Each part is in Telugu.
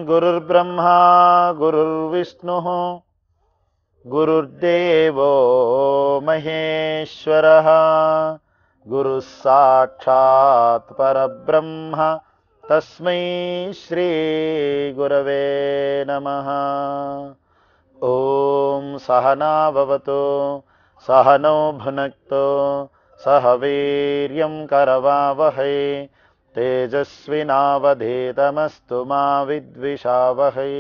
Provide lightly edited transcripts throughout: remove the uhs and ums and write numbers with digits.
गुरुर्ब्रह्मा गुरुर्विष्णुः गुरुर्देवो महेश्वरः गुरुः साक्षात् परब्रह्म तस्मै श्री गुरवे नमः। ओम सहना भवतु सहनौ भुनक्तु सह वीर्यं करवावहै तेजस्विनावधीतमस्तु मा विद्विषावहै।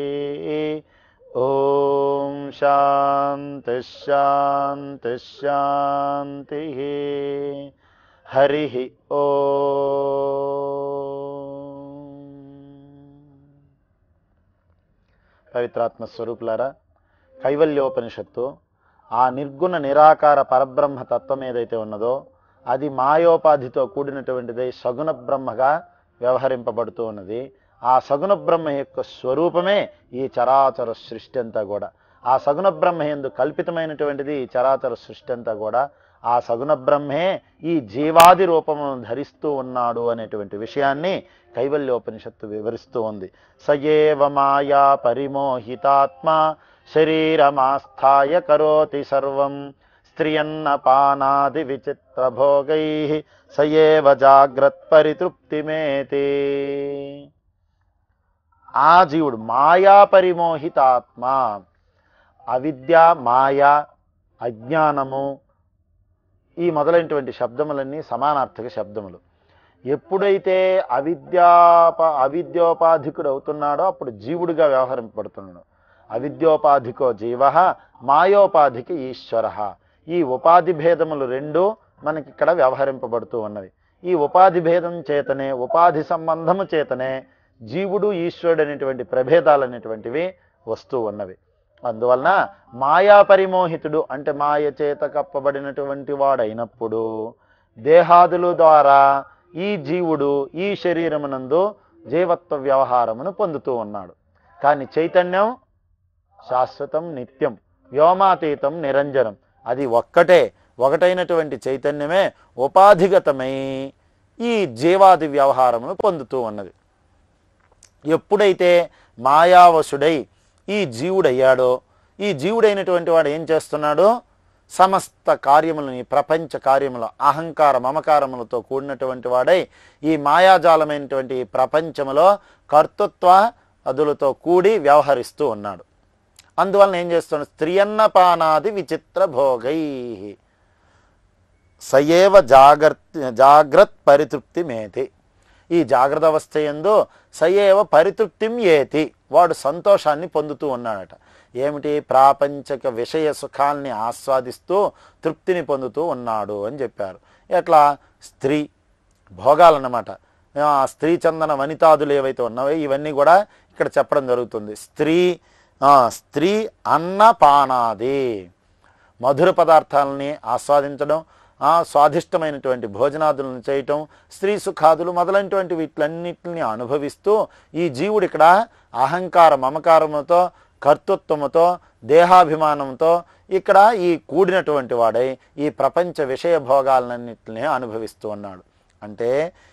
ओम शांति शांति शांति। हरि ओम। పవిత్రాత్మ స్వరూపులారా, కైవల్యోపనిషత్తు ఆ నిర్గుణ నిరాకార పరబ్రహ్మ తత్వం ఏదైతే ఉన్నదో అది మాయోపాధితో కూడినటువంటిది సగుణ బ్రహ్మగా వ్యవహరింపబడుతూ ఉన్నది. ఆ సగుణ బ్రహ్మ యొక్క స్వరూపమే ఈ చరాచర సృష్టి అంతా కూడా. ఆ సగుణ బ్రహ్మ యందు కల్పితమైనటువంటిది ఈ చరాచర సృష్టి అంతా కూడా. ఆ సగుణ బ్రహ్మే ఈ జీవాది రూపమును ధరిస్తూ ఉన్నాడు అనేటువంటి విషయాన్ని కైవల్యోపనిషత్తు వివరిస్తూ ఉంది. సయేవ మాయా పరిమోహితాత్మ శరీరమాస్థాయ కరోతి సర్వం స్త్రియన్నపానాది విచిత్ర భోగై సయేవ జాగ్రత్ పరితృప్తిమేతి. ఆ జీవుడు మాయా పరిమోహితాత్మ, అవిద్య, మాయ, అజ్ఞానము ఈ మొదలైనటువంటి శబ్దములన్నీ సమానార్థక శబ్దములు. ఎప్పుడైతే అవిద్యోపాధికుడు అవుతున్నాడో అప్పుడు జీవుడిగా వ్యవహరింపబడుతున్నాడు. అవిద్యోపాధికో జీవ, మాయోపాధికి ఈశ్వర. ఈ ఉపాధి భేదములు రెండు మనకి ఇక్కడ వ్యవహరింపబడుతూ ఉన్నవి. ఈ ఉపాధి భేదం చేతనే, ఉపాధి సంబంధము చేతనే జీవుడు ఈశ్వరుడు అనేటువంటి ప్రభేదాలు అనేటువంటివి వస్తూ ఉన్నవి. అందువలన మాయా పరిమోహితుడు అంటే మాయ చేత కప్పబడినటువంటి వాడైనప్పుడు దేహాదుల ద్వారా ఈ జీవుడు ఈ శరీరమునందు జీవత్వ వ్యవహారమును పొందుతూ ఉన్నాడు. కానీ చైతన్యం శాశ్వతం, నిత్యం, వ్యోమాతీతం, నిరంజనం. అది ఒకటైనటువంటి చైతన్యమే ఉపాధిగతమై ఈ జీవాది వ్యవహారమును పొందుతూ ఉన్నది. ఎప్పుడైతే మాయావశుడై ఈ జీవుడయ్యాడో, ఈ జీవుడైనటువంటి వాడు ఏం చేస్తున్నాడు? సమస్త కార్యములని, ప్రపంచ కార్యముల అహంకార మమకారములతో కూడినటువంటి వాడై ఈ మాయాజాలమైనటువంటి ప్రపంచములో కర్తృత్వ అదులతో కూడి వ్యవహరిస్తూ ఉన్నాడు. అందువలన ఏం చేస్తున్నాడు? స్త్రియన్నపానాది విచిత్ర భోగై సయేవ జాగ్రత్ పరితృప్తి మేతి. ఈ జాగ్రత్త అవస్థ యందు సయేవ పరితృప్తిం ఏతి, వాడు సంతోషాన్ని పొందుతూ ఉన్నాడట. ఏమిటి? ప్రాపంచక విషయ సుఖాల్ని ఆస్వాదిస్తూ తృప్తిని పొందుతూ ఉన్నాడు అని చెప్పారు. ఎట్లా? స్త్రీ భోగాలన్నమాట. స్త్రీ చందన వనితాదులు ఏవైతే ఉన్నావో ఇవన్నీ కూడా ఇక్కడ చెప్పడం జరుగుతుంది. స్త్రీ అన్నపానాది, మధుర పదార్థాలని ఆస్వాదించడం, స్వాదిష్టమైనటువంటి భోజనాదులను చేయటం, స్త్రీ సుఖాదులు మొదలైనటువంటి వీటిలన్నింటినీ అనుభవిస్తూ ఈ జీవుడు ఇక్కడ అహంకార మమకారముతో, కర్తృత్వముతో, దేహాభిమానంతో ఇక్కడ ఈ కూడినటువంటి వాడై ఈ ప్రపంచ విషయ భోగాలన్నింటినీ అనుభవిస్తూ ఉన్నాడు. అంటే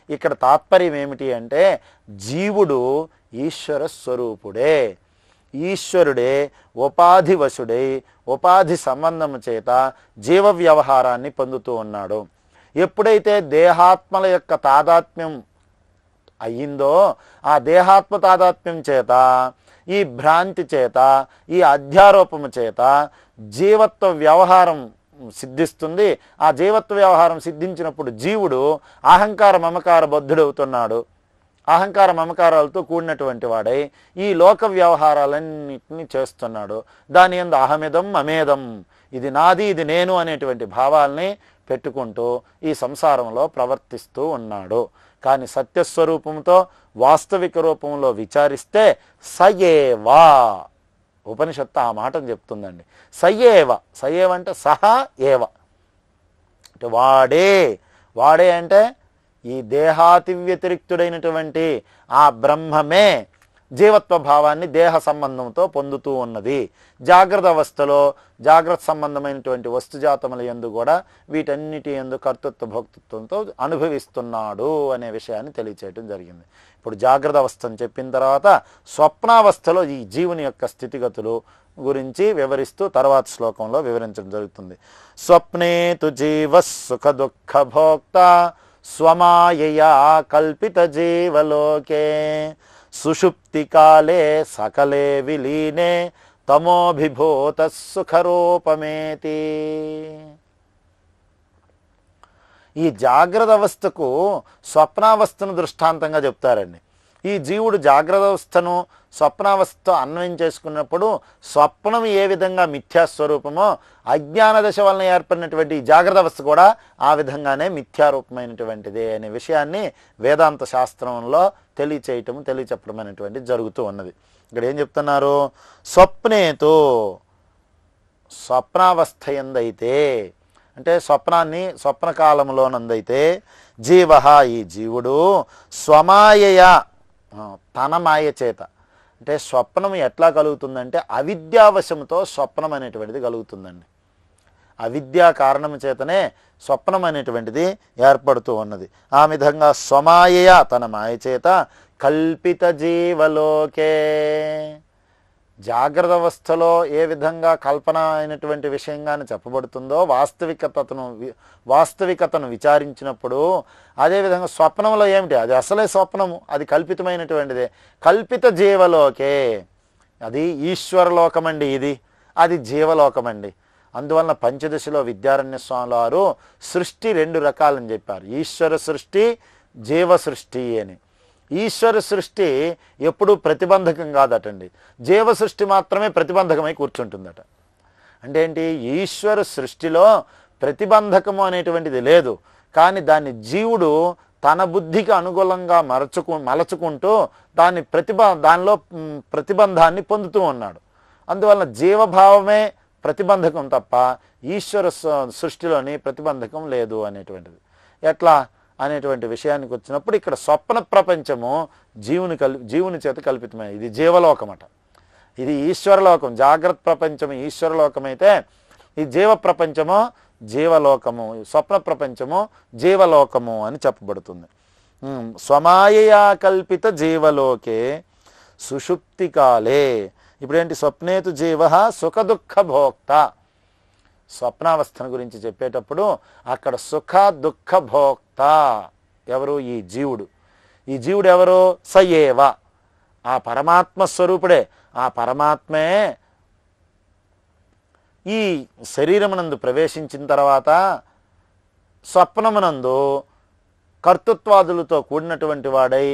ఇక్కడ తాత్పర్యం ఏమిటి అంటే జీవుడు ఈశ్వర స్వరూపుడే, ఈశ్వరుడే ఉపాధి వశుడై ఉపాధి సంబంధము చేత జీవ వ్యవహారాన్ని పొందుతూ ఉన్నాడు. ఎప్పుడైతే దేహాత్మల యొక్క తాదాత్మ్యం అయ్యిందో ఆ దేహాత్మ తాదాత్మ్యం చేత, ఈ భ్రాంతి చేత, ఈ అధ్యారోపము చేత జీవత్వ వ్యవహారం సిద్ధిస్తుంది. ఆ జీవత్వ వ్యవహారం సిద్ధించినప్పుడు జీవుడు అహంకార మమకార బద్ధుడవుతున్నాడు. అహంకార మమకారాలతో కూడినటువంటి వాడై ఈ లోక వ్యవహారాలన్నింటినీ చేస్తున్నాడు. దాని యందు అహమిదం మమేదం, ఇది నాది ఇది నేను అనేటువంటి భావాల్ని పెట్టుకుంటూ ఈ సంసారంలో ప్రవర్తిస్తూ ఉన్నాడు. కానీ సత్యస్వరూపంతో వాస్తవిక రూపంలో విచారిస్తే సయేవా, ఉపనిషత్తు ఆ మాటను చెప్తుందండి. సయేవ, సయేవ అంటే సహా ఏవ అంటే వాడే అంటే ఈ దేహాతి వ్యతిరిక్తుడైనటువంటి ఆ బ్రహ్మమే జీవత్వ భావాన్ని దేహ సంబంధంతో పొందుతూ ఉన్నది. జాగ్రత్త అవస్థలో జాగ్రత్త సంబంధమైనటువంటి వస్తుజాతముల యందు కూడా వీటన్నిటి యందు కర్తృత్వ భోక్తృత్వంతో అనుభవిస్తున్నాడు అనే విషయాన్ని తెలియచేయటం జరిగింది. ఇప్పుడు జాగ్రత్త అవస్థను చెప్పిన తర్వాత స్వప్నావస్థలో ఈ జీవుని యొక్క స్థితిగతులు గురించి వివరిస్తూ తర్వాత శ్లోకంలో వివరించడం జరుగుతుంది. స్వప్నే తు జీవ సుఖ దుఃఖ భోక్త స్వమాయయా కల్పిత జీవలోకే సుషుప్తి కాలే సకలే విలీనే తమోభిభూత సుఖరూపమేతి. ఈ జాగ్రత్త అవస్థకు స్వప్నావస్థను దృష్టాంతంగా చెప్తారండి. ఈ జీవుడు జాగ్రత్త అవస్థను స్వప్నావస్థతో అన్వయం చేసుకున్నప్పుడు స్వప్నం ఏ విధంగా మిథ్యాస్వరూపమో అజ్ఞాన దశ వలన ఏర్పడినటువంటి ఈ జాగ్రత్త అవస్థ కూడా ఆ విధంగానే మిథ్యారూపమైనటువంటిదే అనే విషయాన్ని వేదాంత శాస్త్రంలో తెలియచెప్పడం అనేటువంటిది జరుగుతూ ఉన్నది. ఇక్కడ ఏం చెప్తున్నారు? స్వప్నేతో, స్వప్నావస్థ ఎందైతే అంటే స్వప్నకాలంలోనందైతే జీవ, ఈ జీవుడు స్వమాయయ తన మాయ చేత, అంటే స్వప్నం ఎట్లా కలుగుతుందంటే అవిద్యావశంతో స్వప్నం అనేటువంటిది కలుగుతుందండి. అవిద్యా కారణం చేతనే స్వప్నం అనేటువంటిది ఏర్పడుతూ ఉన్నది. ఆ విధంగా స్వమాయయ తన మాయ చేత కల్పిత జీవలోకే, జాగ్రత్త అవస్థలో ఏ విధంగా కల్పన అయినటువంటి విషయంగానే చెప్పబడుతుందో వాస్తవికతను విచారించినప్పుడు అదేవిధంగా స్వప్నంలో ఏమిటి, అది అసలే స్వప్నము, అది కల్పితమైనటువంటిదే. కల్పిత జీవలోకే, అది ఈశ్వరలోకం అండి, అది జీవలోకమండి. అందువలన పంచదశలో విద్యారణ్య స్వాముల వారు సృష్టి 2 రకాలని చెప్పారు. ఈశ్వర సృష్టి, జీవ సృష్టి అని. ఈశ్వర సృష్టి ఎప్పుడూ ప్రతిబంధకం కాదటండి, జీవ సృష్టి మాత్రమే ప్రతిబంధకమై కూర్చుంటుందట. అంటే ఏంటి? ఈశ్వర సృష్టిలో ప్రతిబంధకము అనేటువంటిది లేదు, కానీ దాన్ని జీవుడు తన బుద్ధికి అనుకూలంగా మలచుకుంటూ దానిలో ప్రతిబంధాన్ని పొందుతూ ఉన్నాడు. అందువలన జీవభావమే ప్రతిబంధకం తప్ప ఈశ్వర సృష్టిలోని ప్రతిబంధకం లేదు అనేటువంటిది. ఎట్లా అనేటువంటి విషయానికి వచ్చినప్పుడు ఇక్కడ స్వప్న ప్రపంచము జీవుని చేత కల్పితమే. ఇది జీవలోకమట, ఇది ఈశ్వరలోకం. జాగ్రత్త ప్రపంచము ఈశ్వరలోకమైతే ఈ జీవ ప్రపంచము జీవలోకము, స్వప్న ప్రపంచము జీవలోకము అని చెప్పబడుతుంది. స్వమాయయా కల్పిత జీవలోకే సుషుప్తి కాలే. ఇప్పుడేంటి? స్వప్నేతు జీవ సుఖ దుఃఖ భోక్త. స్వప్నావస్థను గురించి చెప్పేటప్పుడు అక్కడ సుఖ దుఃఖ భోక్త ఎవరు? ఈ జీవుడు. ఈ జీవుడు ఎవరు? సయేవ, ఆ పరమాత్మ స్వరూపుడే. ఆ పరమాత్మే ఈ శరీరమునందు ప్రవేశించిన తర్వాత స్వప్నమునందు కర్తృత్వాదులతో కూడినటువంటి వాడై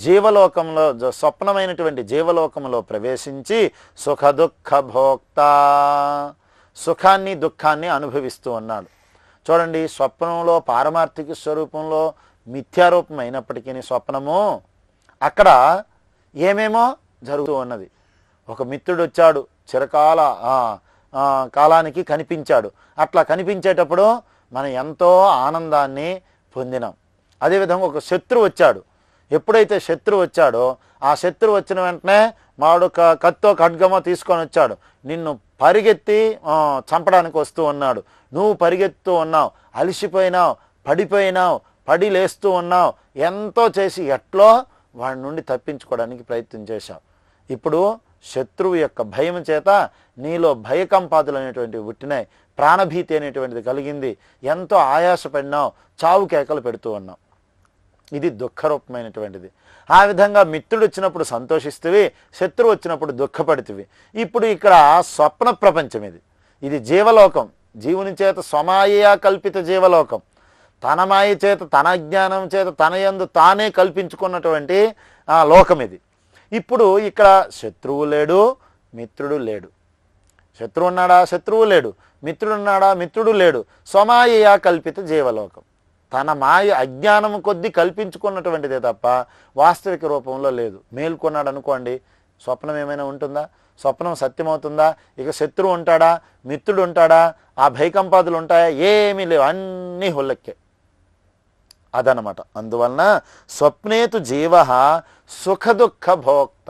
జీవలోకంలో, స్వప్నమైనటువంటి జీవలోకంలో ప్రవేశించి సుఖ దుఃఖ భోక్త, సుఖాన్ని దుఃఖాన్ని అనుభవిస్తూ ఉన్నాడు. చూడండి, స్వప్నంలో పారమార్థిక స్వరూపంలో మిథ్యారూపం అయినప్పటికీ స్వప్నము అక్కడ ఏమేమో జరుగుతూ ఉన్నది. ఒక మిత్రుడు వచ్చాడు, చిరకాల కాలానికి కనిపించాడు. అట్లా కనిపించేటప్పుడు మనం ఎంతో ఆనందాన్ని పొందినాం. అదేవిధంగా ఒక శత్రువు వచ్చాడు. ఎప్పుడైతే శత్రువు వచ్చాడో ఆ శత్రువు వచ్చిన వెంటనే వాడు కత్తో ఖడ్గమో తీసుకొని వచ్చాడు, నిన్ను పరిగెత్తి చంపడానికి వస్తూ ఉన్నాడు. నువ్వు పరిగెత్తుతూ ఉన్నావు, అలిసిపోయినావు, పడిపోయినావు, పడి లేస్తూ ఉన్నావు, ఎంతో చేసి ఎట్లో వాడి నుండి తప్పించుకోవడానికి ప్రయత్నం చేశావు. ఇప్పుడు శత్రువు యొక్క భయం చేత నీలో భయకంపాదులు అనేటువంటివి పుట్టినాయి, ప్రాణభీతి అనేటువంటిది కలిగింది, ఎంతో ఆయాసపడినావు, చావు కేకలు పెడుతూ ఉన్నావు. ఇది దుఃఖరూపమైనటువంటిది. ఆ విధంగా మిత్రుడు వచ్చినప్పుడు సంతోషిస్తువి, శత్రువు వచ్చినప్పుడు దుఃఖపడుతువి. ఇప్పుడు ఇక్కడ స్వప్న ప్రపంచం, ఇది జీవలోకం, జీవుని చేత స్వమాయా కల్పిత జీవలోకం, తన మాయ చేత తన అజ్ఞానం చేత తన యందు తానే కల్పించుకున్నటువంటి లోకం ఇది. ఇప్పుడు ఇక్కడ శత్రువు లేడు, మిత్రుడు లేడు. శత్రువు ఉన్నాడా? శత్రువు లేడు. మిత్రుడు ఉన్నాడా? మిత్రుడు లేడు. స్వమాయా కల్పిత జీవలోకం, తన మాయ అజ్ఞానము కొద్దీ కల్పించుకున్నటువంటిదే తప్ప వాస్తవిక రూపంలో లేదు. మేల్కొన్నాడు అనుకోండి, స్వప్నం ఏమైనా ఉంటుందా? స్వప్నం సత్యమవుతుందా? ఇక శత్రువు ఉంటాడా? మిత్రుడు ఉంటాడా? ఆ భయకంపాదులు ఉంటాయా? ఏమీ లేవు, అన్నీ హుల్లక్కే. అదనమాట. అందువలన స్వప్నేతు జీవ సుఖ దుఃఖ భోక్త,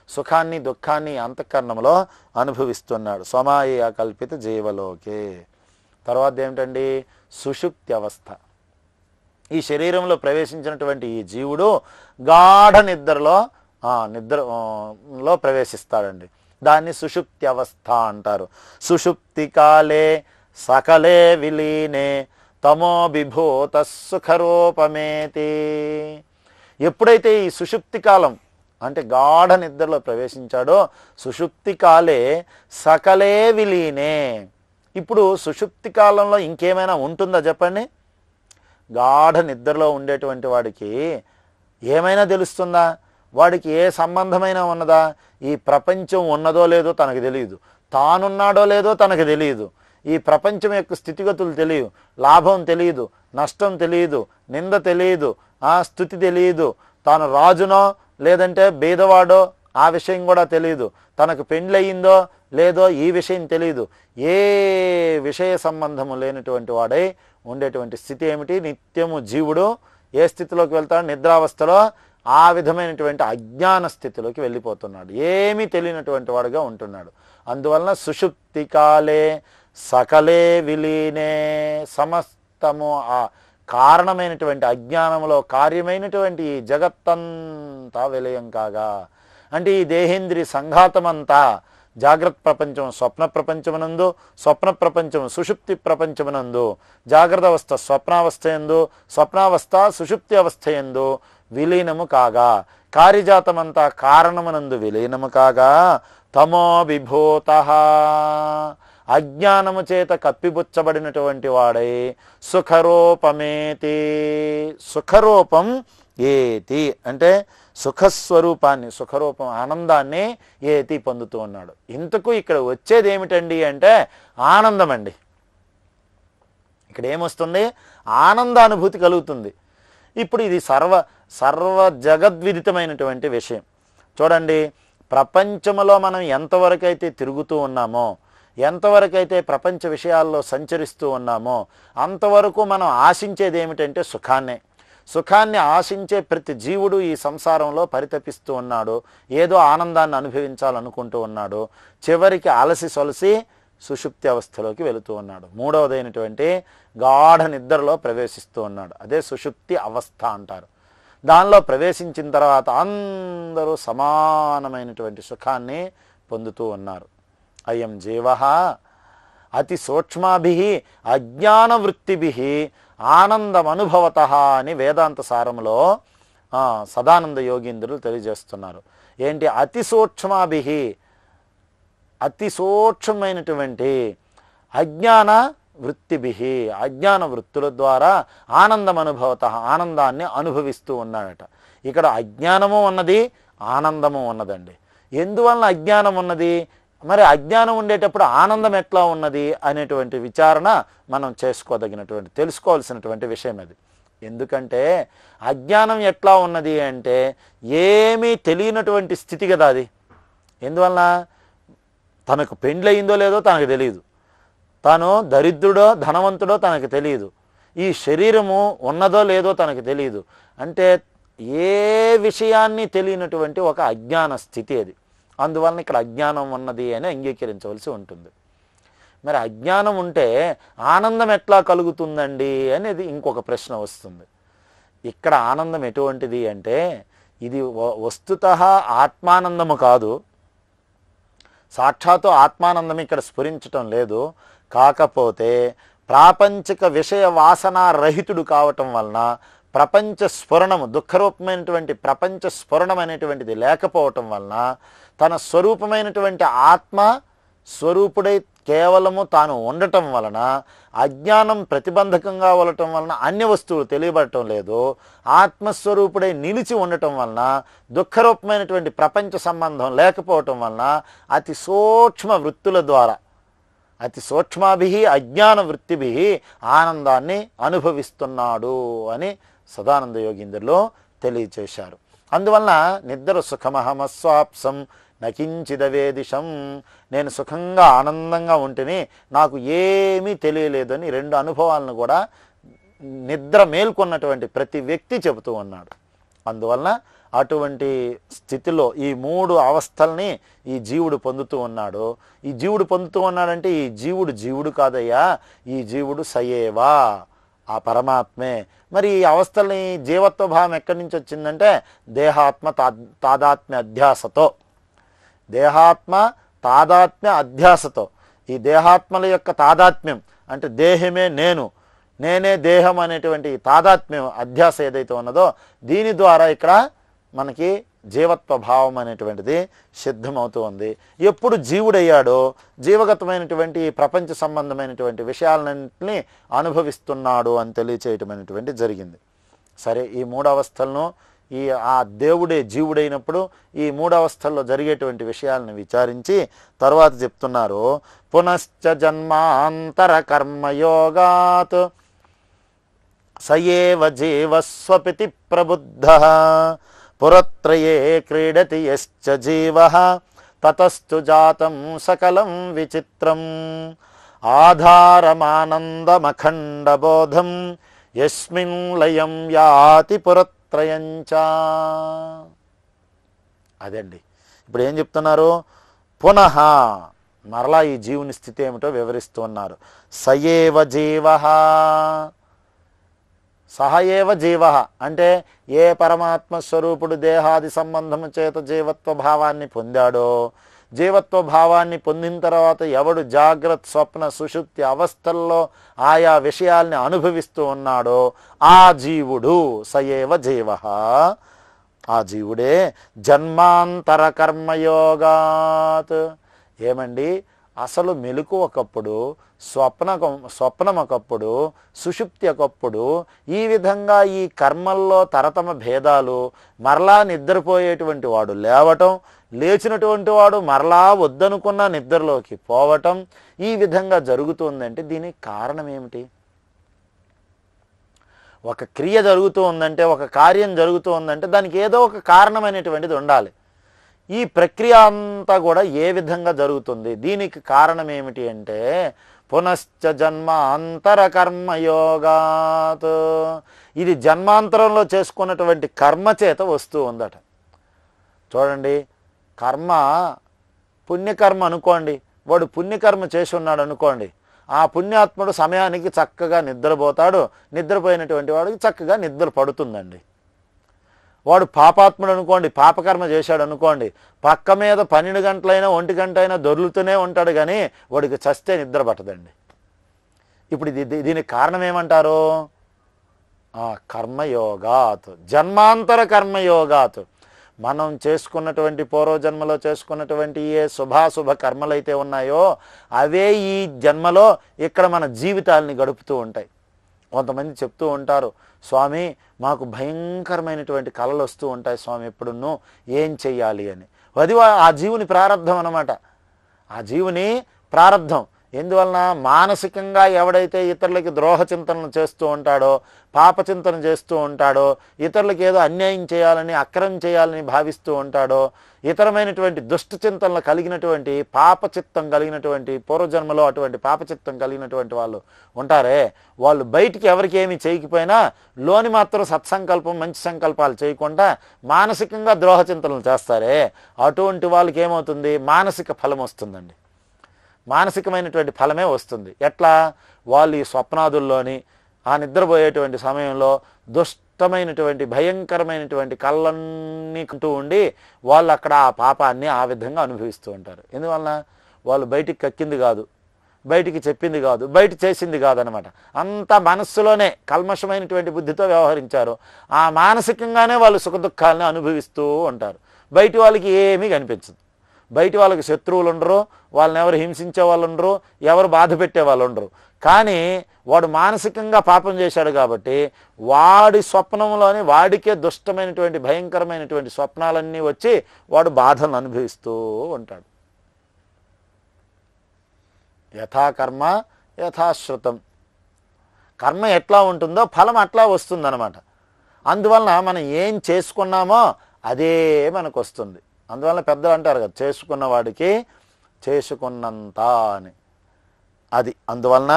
సుఖాన్ని దుఃఖాన్ని అంతఃకరణంలో అనుభవిస్తున్నాడు స్వమాయ కల్పిత జీవలోకే. తర్వాత ఏమిటండి? సుషుప్తి అవస్థ. ఈ శరీరంలో ప్రవేశించినటువంటి ఈ జీవుడు గాఢ నిద్రలో ప్రవేశిస్తాడండి. దాన్ని సుషుప్తి అవస్థ అంటారు. సుషుప్తి కాలే సకలే విలీనే తమో విభూత సుఖరూపమేతి. ఎప్పుడైతే ఈ సుషుప్తి కాలం అంటే గాఢ నిద్రలో ప్రవేశించాడో, సుషుప్తి కాలే సకలే విలీనే. ఇప్పుడు సుషుప్తి కాలంలో ఇంకేమైనా ఉంటుందా చెప్పండి? గాఢ నిద్రలో ఉండేటువంటి వాడికి ఏమైనా తెలుస్తుందా? వాడికి ఏ సంబంధమైనా ఉన్నదా? ఈ ప్రపంచం ఉన్నదో లేదో తనకు తెలియదు, తానున్నాడో లేదో తనకు తెలియదు, ఈ ప్రపంచం యొక్క స్థితిగతులు తెలియదు, లాభం తెలియదు, నష్టం తెలియదు, నింద తెలియదు, స్థుతి తెలియదు, తాను రాజునో లేదంటే బీదవాడో ఆ విషయం కూడా తెలియదు, తనకు పెండ్లయ్యిందో లేదో ఈ విషయం తెలియదు. ఏ విషయ సంబంధము లేనటువంటి వాడై ఉండేటువంటి స్థితి ఏమిటి? నిత్యము జీవుడు ఏ స్థితిలోకి వెళ్తాడు? నిద్రావస్థలో ఆ విధమైనటువంటి అజ్ఞాన స్థితిలోకి వెళ్ళిపోతున్నాడు, ఏమీ తెలియనటువంటి వాడుగా ఉంటున్నాడు. అందువలన సుషుప్తి కాలే సకలే విలీనే, సమస్తము ఆ కారణమైనటువంటి అజ్ఞానములో కార్యమైనటువంటి ఈ జగత్తంతా విలయం కాగా, అంటే ఈ దేహేంద్రియ సంఘాతమంతా జాగ్రత్త ప్రపంచం స్వప్న ప్రపంచమునందు, స్వప్న ప్రపంచం సుషుప్తి ప్రపంచమునందు, జాగ్రత్త అవస్థ స్వప్నావస్థ యందు, స్వప్నావస్థ సుషుప్తి అవస్థ యందు విలీనము కాగా, కార్యజాతమంతా కారణమునందు విలీనము కాగా, తమో విభూత అజ్ఞానము చేత కప్పిబుచ్చబడినటువంటి వాడై సుఖరూపమేతి, సుఖరూపం ఏతి అంటే సుఖస్వరూపాన్ని, సుఖరూపం ఆనందాన్ని ఏతి పొందుతూ ఉన్నాడు. ఇంతకు ఇక్కడ వచ్చేది ఏమిటండి అంటే ఆనందం అండి. ఇక్కడ ఏమొస్తుంది? ఆనందానుభూతి కలుగుతుంది. ఇప్పుడు ఇది సర్వ జగద్విదితమైనటువంటి విషయం. చూడండి, ప్రపంచంలో మనం ఎంతవరకైతే తిరుగుతూ ఉన్నామో, ఎంతవరకైతే ప్రపంచ విషయాల్లో సంచరిస్తూ ఉన్నామో అంతవరకు మనం ఆశించేది ఏమిటంటే సుఖాన్నే. సుఖాన్ని ఆశించే ప్రతి జీవుడు ఈ సంసారంలో పరితపిస్తూ ఉన్నాడు, ఏదో ఆనందాన్ని అనుభవించాలనుకుంటూ ఉన్నాడు. చివరికి అలసి సొలసి సుషుప్తి అవస్థలోకి వెళుతూ ఉన్నాడు. మూడవదైనటువంటి గాఢ నిద్రలో ప్రవేశిస్తూ ఉన్నాడు. అదే సుషుప్తి అవస్థ అంటారు. దానిలో ప్రవేశించిన తర్వాత అందరూ సమానమైనటువంటి సుఖాన్ని పొందుతూ ఉన్నారు. అయం జీవ అతి సూక్ష్మాభి అజ్ఞాన వృత్తిభి ఆనందమనుభవత అని వేదాంత సారములో సదానంద యోగీంద్రులు తెలియజేస్తున్నారు. ఏంటి? అతి సూక్ష్మాభి, అతి సూక్ష్మమైనటువంటి అజ్ఞాన వృత్తిభి, అజ్ఞాన వృత్తుల ద్వారా ఆనందమనుభవత ఆనందాన్ని అనుభవిస్తూ ఉన్నాడట. ఇక్కడ అజ్ఞానము ఉన్నది, ఆనందము ఉన్నదండి. ఎందువలన అజ్ఞానం ఉన్నది? మరి అజ్ఞానం ఉండేటప్పుడు ఆనందం ఎట్లా ఉన్నది అనేటువంటి విచారణ మనం చేసుకోదగినటువంటి తెలుసుకోవాల్సినటువంటి విషయం అది. ఎందుకంటే అజ్ఞానం ఎట్లా ఉన్నది అంటే ఏమీ తెలియనటువంటి స్థితి కదా అది. ఎందువలన? తనకు పెండ్లయిందో లేదో తనకు తెలియదు, తాను దరిద్రుడో ధనవంతుడో తనకు తెలియదు, ఈ శరీరము ఉన్నదో లేదో తనకు తెలియదు. అంటే ఏ విషయాన్ని తెలియనటువంటి ఒక అజ్ఞాన స్థితి అది. అందువలన ఇక్కడ అజ్ఞానం ఉన్నది అని అంగీకరించవలసి ఉంటుంది. మరి అజ్ఞానం ఉంటే ఆనందం ఎట్లా కలుగుతుందండి అనేది ఇంకొక ప్రశ్న వస్తుంది. ఇక్కడ ఆనందం ఎటువంటిది అంటే ఇది వస్తుతః ఆత్మానందము కాదు, సాక్షాత్తు ఆత్మానందం ఇక్కడ స్ఫురించటం లేదు. కాకపోతే ప్రాపంచిక విషయ వాసన రహితుడు కావటం వలన ప్రపంచ స్ఫురణము, దుఃఖరూపమైనటువంటి ప్రపంచ స్ఫురణం అనేటువంటిది లేకపోవటం వలన తన స్వరూపమైనటువంటి ఆత్మ స్వరూపుడై కేవలము తాను ఉండటం వలన అజ్ఞానం ప్రతిబంధకంగా ఉండటం వలన అన్య వస్తువులు తెలియబడటం లేదు. ఆత్మస్వరూపుడై నిలిచి ఉండటం వలన దుఃఖరూపమైనటువంటి ప్రపంచ సంబంధం లేకపోవటం వలన అతి సూక్ష్మ వృత్తుల ద్వారా, అతి సూక్ష్మాభి అజ్ఞాన వృత్తిభి ఆనందాన్ని అనుభవిస్తున్నాడు అని సదానంద యోగీంద్రులు తెలియచేశారు. అందువలన నిద్ర సుఖమహమస్వాప్సం నకించిదవేదిశం, నేను సుఖంగా ఆనందంగా ఉంటేనే నాకు ఏమీ తెలియలేదని రెండు అనుభవాలను కూడా నిద్ర మేల్కొన్నటువంటి ప్రతి వ్యక్తి చెబుతూ ఉన్నాడు. అందువలన అటువంటి స్థితిలో ఈ మూడు అవస్థల్ని ఈ జీవుడు పొందుతూ ఉన్నాడు. ఈ జీవుడు పొందుతూ ఉన్నాడంటే ఈ జీవుడు కాదయ్యా, ఈ జీవుడు సయేవా, ఆ పరమాత్మే. మరి ఈ అవస్థల్ని జీవత్వ భావం ఎక్కడి నుంచి వచ్చిందంటే దేహాత్మ తాదాత్మ్య అధ్యాసతో, దేహాత్మ తాదాత్మ్య అధ్యాసతో, ఈ దేహాత్మల యొక్క తాదాత్మ్యం అంటే దేహమే నేను, నేనే దేహం అనేటువంటి తాదాత్మ్యం అధ్యాస ఏదైతే ఉన్నదో దీని ద్వారా ఇక్కడ మనకి జీవత్వ భావం అనేటువంటిది సిద్ధమవుతూ ఉంది. ఎప్పుడు జీవుడయ్యాడో జీవగతమైనటువంటి ప్రపంచ సంబంధమైనటువంటి విషయాలన్నింటినీ అనుభవిస్తున్నాడు అని తెలియచేయటమైనటువంటి జరిగింది. సరే, ఈ మూడు అవస్థలను ఆ దేవుడే జీవుడైనప్పుడు ఈ మూడు అవస్థల్లో జరిగేటువంటి విషయాలను విచారించి తర్వాత చెప్తున్నారు. పునశ్చ జన్మాంతర కర్మయోగాత్ సయేవ జీవస్వపితి ప్రబుద్ధ పురత్రయే క్రీడతి యశ్చ జీవః తతస్తు జాతం సకలం విచిత్రం ఆధారమానందమఖండబోధం యస్మిన్ లయం యాతి పురత్రయంచా. అదండి ఇప్పుడు ఏం చెప్తున్నారు, పునః మరలా ఈ జీవుని స్థితి ఏమిటో వివరిస్తూ ఉన్నారు. సయేవ జీవః, సహయేవ జీవ అంటే ఏ పరమాత్మ స్వరూపుడు దేహాది సంబంధము చేత జీవత్వ భావాన్ని పొందాడో, జీవత్వ భావాన్ని పొందిన తర్వాత ఎవడు జాగ్రత్త స్వప్న సుషుప్తి అవస్థల్లో ఆయా విషయాల్ని అనుభవిస్తూ ఉన్నాడో ఆ జీవుడు సయేవ జీవ, ఆ జీవుడే జన్మాంతర కర్మయోగాత్. ఏమండి, అసలు మెలకు ఒకప్పుడు, స్వప్నం ఒకప్పుడు, సుషుప్తి ఒకప్పుడు, ఈ విధంగా ఈ కర్మల్లో తరతమ భేదాలు, మరలా నిద్రపోయేటువంటి వాడు లేవటం, లేచినటువంటి వాడు మరలా వద్దనుకున్న నిద్రలోకి పోవటం, ఈ విధంగా జరుగుతుందంటే దీనికి కారణం ఏమిటి? ఒక క్రియ జరుగుతూ ఉందంటే, ఒక కార్యం జరుగుతూ ఉందంటే దానికి ఏదో ఒక కారణమైనటువంటిది ఉండాలి. ఈ ప్రక్రియ అంతా కూడా ఏ విధంగా జరుగుతుంది, దీనికి కారణం ఏమిటి అంటే పునశ్చ జన్మాంతర కర్మయోగాత్. ఇది జన్మాంతరంలో చేసుకున్నటువంటి కర్మ చేత వస్తూ ఉందట. చూడండి, కర్మ పుణ్యకర్మ అనుకోండి, వాడు పుణ్యకర్మ చేసి ఉన్నాడు అనుకోండి, ఆ పుణ్యాత్ముడు సమయానికి చక్కగా నిద్రపోతాడు, నిద్రపోయినటువంటి వాడికి చక్కగా నిద్ర పడుతుందండి. వాడు పాపాత్ముడు అనుకోండి, పాపకర్మ చేశాడు అనుకోండి, పక్క మీద 12 గంటలైనా 1 గంట అయినా దొర్లుతూనే ఉంటాడు, కానీ వాడికి చస్తే నిద్ర పట్టదండి. ఇప్పుడు దీనికి కారణం ఏమంటారు? కర్మయోగాత్, జన్మాంతర కర్మయోగాత్. మనం చేసుకున్నటువంటి పూర్వజన్మలో చేసుకున్నటువంటి ఏ శుభాశుభ కర్మలు అయితే ఉన్నాయో అవే ఈ జన్మలో ఇక్కడ మన జీవితాలని గడుపుతూ ఉంటాయి. కొంతమంది చెప్తూ ఉంటారు, స్వామి మాకు భయంకరమైనటువంటి కళలు వస్తూ ఉంటాయి స్వామి, ఎప్పుడున్నూ ఏం చెయ్యాలి అని. అది ఆ జీవుని ప్రారంధం అన్నమాట. ఆ జీవుని ప్రారంధం. ఎందువలన మానసికంగా ఎవడైతే ఇతరులకి ద్రోహ చింతనలు చేస్తూ ఉంటాడో, పాప చింతన చేస్తూ ఉంటాడో, ఇతరులకు ఏదో అన్యాయం చేయాలని, అక్రమం చేయాలని భావిస్తూ ఉంటాడో, ఇతరమైనటువంటి దుష్ట చింతనలు కలిగినటువంటి పాపచిత్తం కలిగినటువంటి పూర్వజన్మలో అటువంటి పాపచిత్తం కలిగినటువంటి వాళ్ళు ఉంటారే, వాళ్ళు బయటికి ఎవరికి ఏమి చేయకపోయినా లోని మాత్రం సత్సంకల్పం మంచి సంకల్పాలు చేయకుండా మానసికంగా ద్రోహ చింతనలు చేస్తారే, అటువంటి వాళ్ళకి ఏమవుతుంది? మానసిక ఫలం వస్తుందండి. మానసికమైనటువంటి ఫలమే వస్తుంది. ఎట్లా? వాళ్ళు ఈ స్వప్నాదుల్లోని ఆ నిద్రపోయేటువంటి సమయంలో దుష్టమైనటువంటి భయంకరమైనటువంటి కళ్ళన్నీ కంటూ ఉండి వాళ్ళు అక్కడ ఆ పాపాన్ని ఆ విధంగా అనుభవిస్తూ ఉంటారు. ఎందువలన? వాళ్ళు బయటికి కక్కింది కాదు, బయటికి చెప్పింది కాదు, బయట చేసింది కాదనమాట. అంతా మనస్సులోనే కల్మషమైనటువంటి బుద్ధితో వ్యవహరించారు. ఆ మానసికంగానే వాళ్ళు సుఖదుఖాలని అనుభవిస్తూ ఉంటారు. బయటి వాళ్ళకి ఏమీ కనిపించదు. బయట వాళ్ళకి శత్రువులు ఉండరు, వాళ్ళని ఎవరు హింసించే వాళ్ళు ఉండరు, ఎవరు బాధ పెట్టే వాళ్ళు ఉండరు. కానీ వాడు మానసికంగా పాపం చేశాడు కాబట్టి వాడి స్వప్నంలోని వాడికే దుష్టమైనటువంటి భయంకరమైనటువంటి స్వప్నాలన్నీ వచ్చి వాడు బాధలను అనుభవిస్తూ ఉంటాడు. యథాకర్మ యథాశ్రుతం. కర్మ ఎట్లా ఉంటుందో ఫలం అట్లా వస్తుందన్నమాట. అందువలన మనం ఏం చేసుకున్నామో అదే మనకు వస్తుంది. అందువల్ల పెద్దలు అంటారు కదా, చేసుకున్న వాడికి చేసుకున్నంత అని. అది అందువలన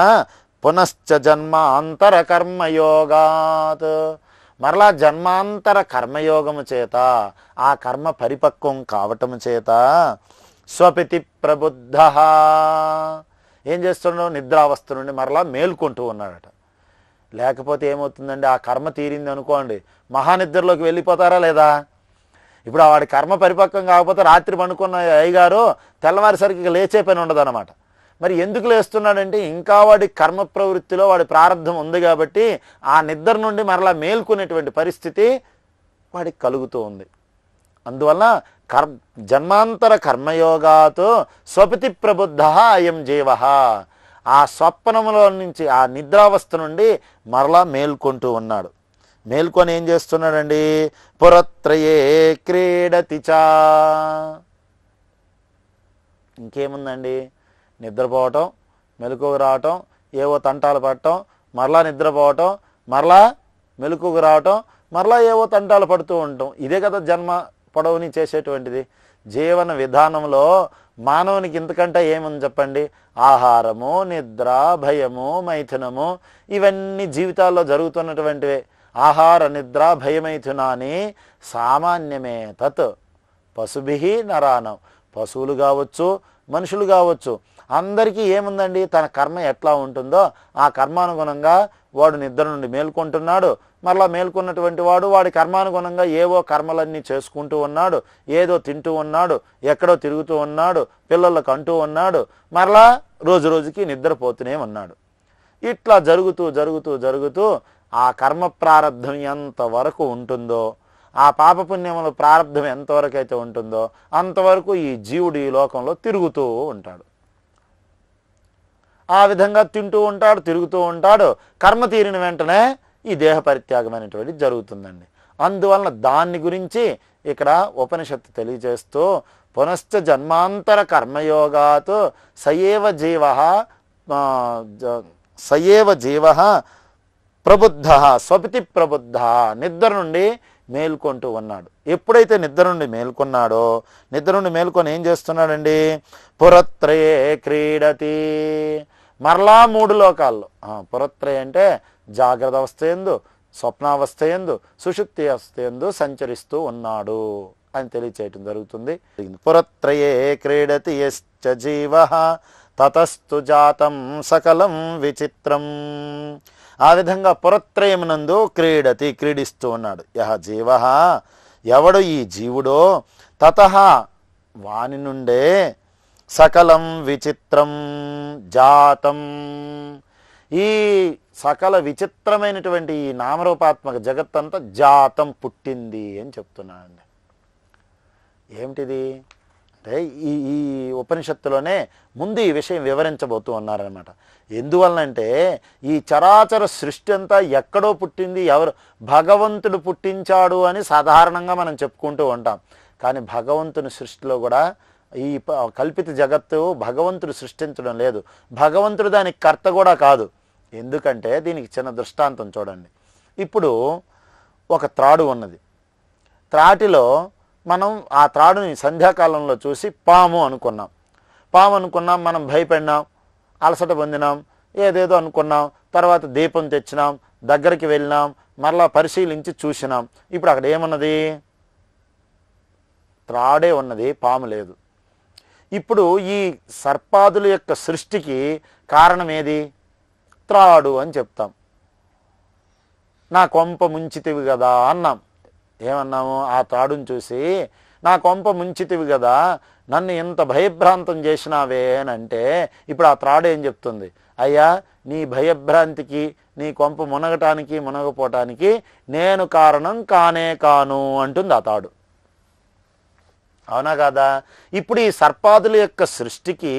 పునశ్చ జన్మాంతర కర్మయోగాత్, మరలా జన్మాంతర కర్మయోగము చేత ఆ కర్మ పరిపక్వం కావటము చేత స్వపితి ప్రబుద్ధ ఏం చేస్తున్నాడు? నిద్రావస్థ నుండి మరలా మేల్కొంటూ ఉన్నాడట. లేకపోతే ఏమవుతుందండి? ఆ కర్మ తీరింది అనుకోండి, మహానిద్రలోకి వెళ్ళిపోతారా లేదా? ఇప్పుడు వాడి కర్మ పరిపక్వం కాకపోతే రాత్రి పండుకున్న అయ్యగారు తెల్లవారిసరికి లేచే పని ఉండదు అనమాట. మరి ఎందుకు లేస్తున్నాడంటే ఇంకా వాడి కర్మ ప్రవృత్తిలో వాడి ప్రారంధం ఉంది కాబట్టి ఆ నిద్ర నుండి మరలా మేల్కొనేటువంటి పరిస్థితి వాడికి కలుగుతూ ఉంది. అందువల్ల జన్మాంతర కర్మయోగాతో స్వపితి ప్రబుద్ధ అయం జీవ, ఆ స్వప్నములో నుంచి ఆ నిద్రావస్థ నుండి మరలా మేల్కొంటూ ఉన్నాడు. మేల్కొని ఏం చేస్తున్నాడండి? పురత్రయే క్రీడతి చ. ఇంకేముందండి? నిద్రపోవటం, మెలకువకు రావటం, ఏవో తంటాలు పడటం, మరలా నిద్రపోవటం, మరలా మెలకువకు రావటం, మరలా ఏవో తంటాలు పడుతూ ఉండటం. ఇదే కదా జన్మ పొడవుని చేసేటువంటిది. జీవన విధానంలో మానవునికి ఇంతకంటే ఏముంది చెప్పండి? ఆహారము, నిద్ర, భయము, మైథునము, ఇవన్నీ జీవితాల్లో జరుగుతున్నటువంటివే. ఆహార నిద్ర భయమైథునాని సామాన్యమే తత్ పశుభిః నరానం. పశువులు కావచ్చు, మనుషులు కావచ్చు, అందరికీ ఏముందండి? తన కర్మ ఎట్లా ఉంటుందో ఆ కర్మానుగుణంగా వాడు నిద్ర నుండి మేల్కొంటున్నాడు. మరలా మేల్కొన్నటువంటి వాడు వాడి కర్మానుగుణంగా ఏవో కర్మలన్నీ చేసుకుంటూ ఉన్నాడు, ఏదో తింటూ ఉన్నాడు, ఎక్కడో తిరుగుతూ ఉన్నాడు, పిల్లలకు అంటూ ఉన్నాడు, మరలా రోజు రోజుకి నిద్రపోతూనే ఉన్నాడు. ఇట్లా జరుగుతూ జరుగుతూ జరుగుతూ ఆ కర్మ ప్రారంధం ఎంతవరకు ఉంటుందో, ఆ పాపపుణ్యముల ప్రారంధం ఎంతవరకు అయితే ఉంటుందో అంతవరకు ఈ జీవుడు ఈ లోకంలో తిరుగుతూ ఉంటాడు. ఆ విధంగా తింటూ ఉంటాడు, తిరుగుతూ ఉంటాడు. కర్మ తీరిన వెంటనే ఈ దేహ పరిత్యాగం అనేటువంటిది జరుగుతుందండి. అందువలన దాన్ని గురించి ఇక్కడ ఉపనిషత్తు తెలియజేస్తూ పునశ్చ జన్మాంతర కర్మయోగాత్ సయేవ జీవ ప్రబుద్ధ స్వపితి ప్రబుద్ధ, నిద్ర నుండి మేల్కొంటూ ఉన్నాడు. ఎప్పుడైతే నిద్ర నుండి మేల్కొన్నాడో, నిద్ర నుండి మేల్కొని ఏం చేస్తున్నాడండి? పురత్రయే క్రీడతి, మరలా మూడు లోకాల్లో, పురత్రయ అంటే జాగ్రత్త అవస్థ యందు, స్వప్నావస్థ యందు, సుషుప్తి అవస్థ యందు సంచరిస్తూ ఉన్నాడు అని తెలియచేయటం జరుగుతుంది. పురత్రయే క్రీడతి యశ్చ జీవః తతస్తు జాతం సకలం విచిత్రం. ఆ విధంగా పురత్రయమునందు క్రీడతి, క్రీడిస్తూ ఉన్నాడు. యహ జీవ, ఎవడు ఈ జీవుడో, తతః వాని నుండే సకలం విచిత్రం జాతం, ఈ సకల విచిత్రమైనటువంటి ఈ నామరూపాత్మక జగత్తంతా జాతం పుట్టింది అని చెప్తున్నానండి. ఏమిటిది అంటే ఈ ఈ ఉపనిషత్తులోనే ముందు ఈ విషయం వివరించబోతూ ఉన్నారనమాట. ఎందువలనంటే ఈ చరాచర సృష్టి అంతా ఎక్కడో పుట్టింది, ఎవరు భగవంతుడు పుట్టించాడు అని సాధారణంగా మనం చెప్పుకుంటూ ఉంటాం. కానీ భగవంతుని సృష్టిలో కూడా ఈ కల్పిత జగత్తు భగవంతుడు సృష్టించడం లేదు, భగవంతుడు దానికి కర్త కూడా కాదు. ఎందుకంటే దీనికి చిన్న దృష్టాంతం చూడండి. ఇప్పుడు ఒక త్రాడు ఉన్నది, త్రాటిలో మనం ఆ త్రాడుని సంధ్యాకాలంలో చూసి పాము అనుకున్నాం, మనం భయపడినాం, అలసట పొందినాం, ఏదేదో అనుకున్నాం, తర్వాత దీపం తెచ్చినాం, దగ్గరికి వెళ్ళినాం, మరలా పరిశీలించి చూసినాం. ఇప్పుడు అక్కడ ఏమున్నది? త్రాడే ఉన్నది, పాము లేదు. ఇప్పుడు ఈ సర్పాదుల యొక్క సృష్టికి కారణం ఏది? త్రాడు అని చెప్తాం. నా కొంప ముంచితివి కదా అన్నాం. ఏమన్నాము? ఆ త్రాడుని చూసి నా కొంప ముంచితివి కదా, నన్ను ఎంత భయభ్రాంతం చేసినావే అని అంటే, ఇప్పుడు ఆ త్రాడు ఏం చెప్తుంది? అయ్యా, నీ భయభ్రాంతికి, నీ కొంప మునగటానికి మునగపోవటానికి నేను కారణం కానే కాను అంటుంది ఆ త్రాడు. అవునా కాదా? ఇప్పుడు ఈ సర్పాదుల యొక్క సృష్టికి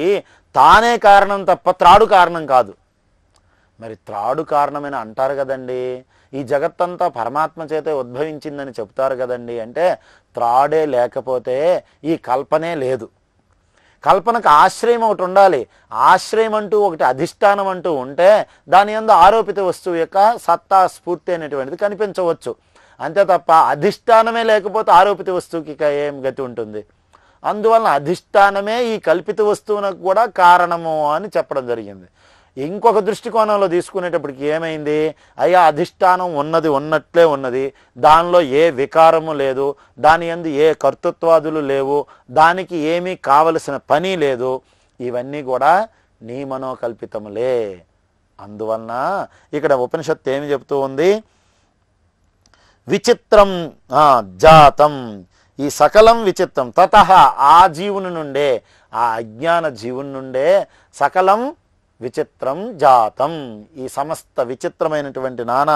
తానే కారణం తప్ప త్రాడు కారణం కాదు. మరి త్రాడు కారణమని అంటారు కదండి, ఈ జగత్తంతా పరమాత్మ చేతే ఉద్భవించిందని చెప్తారు కదండి. అంటే త్రాడే లేకపోతే ఈ కల్పనే లేదు. కల్పనకు ఆశ్రయం ఒకటి ఉండాలి. ఆశ్రయం అంటూ ఒకటి, అధిష్టానం అంటూ ఉంటే దాని యందు ఆరోపిత వస్తువు యొక్క సత్తా, స్ఫూర్తి అనేటువంటిది కనిపించవచ్చు. అంతే తప్ప అధిష్టానమే లేకపోతే ఆరోపిత వస్తువుకి ఏం గతి ఉంటుంది? అందువలన అధిష్టానమే ఈ కల్పిత వస్తువునకు కూడా కారణము అని చెప్పడం జరిగింది. ఇంకొక దృష్టికోణంలో తీసుకునేటప్పటికి ఏమైంది? అయ్యా, అధిష్టానం ఉన్నది ఉన్నట్లే ఉన్నది, దానిలో ఏ వికారము లేదు, దాని యందు ఏ కర్తృత్వాదులు లేవు, దానికి ఏమీ కావలసిన పని లేదు, ఇవన్నీ కూడా నీ మనోకల్పితములే. అందువలన ఇక్కడ ఉపనిషత్తు ఏమి చెప్తూ ఉంది? విచిత్రం జాతం, ఈ సకలం విచిత్రం, తతః ఆ జీవుని నుండే, ఆ అజ్ఞాన జీవుని నుండే సకలం విచిత్రం జాతం, ఈ సమస్త విచిత్రమైనటువంటి నానా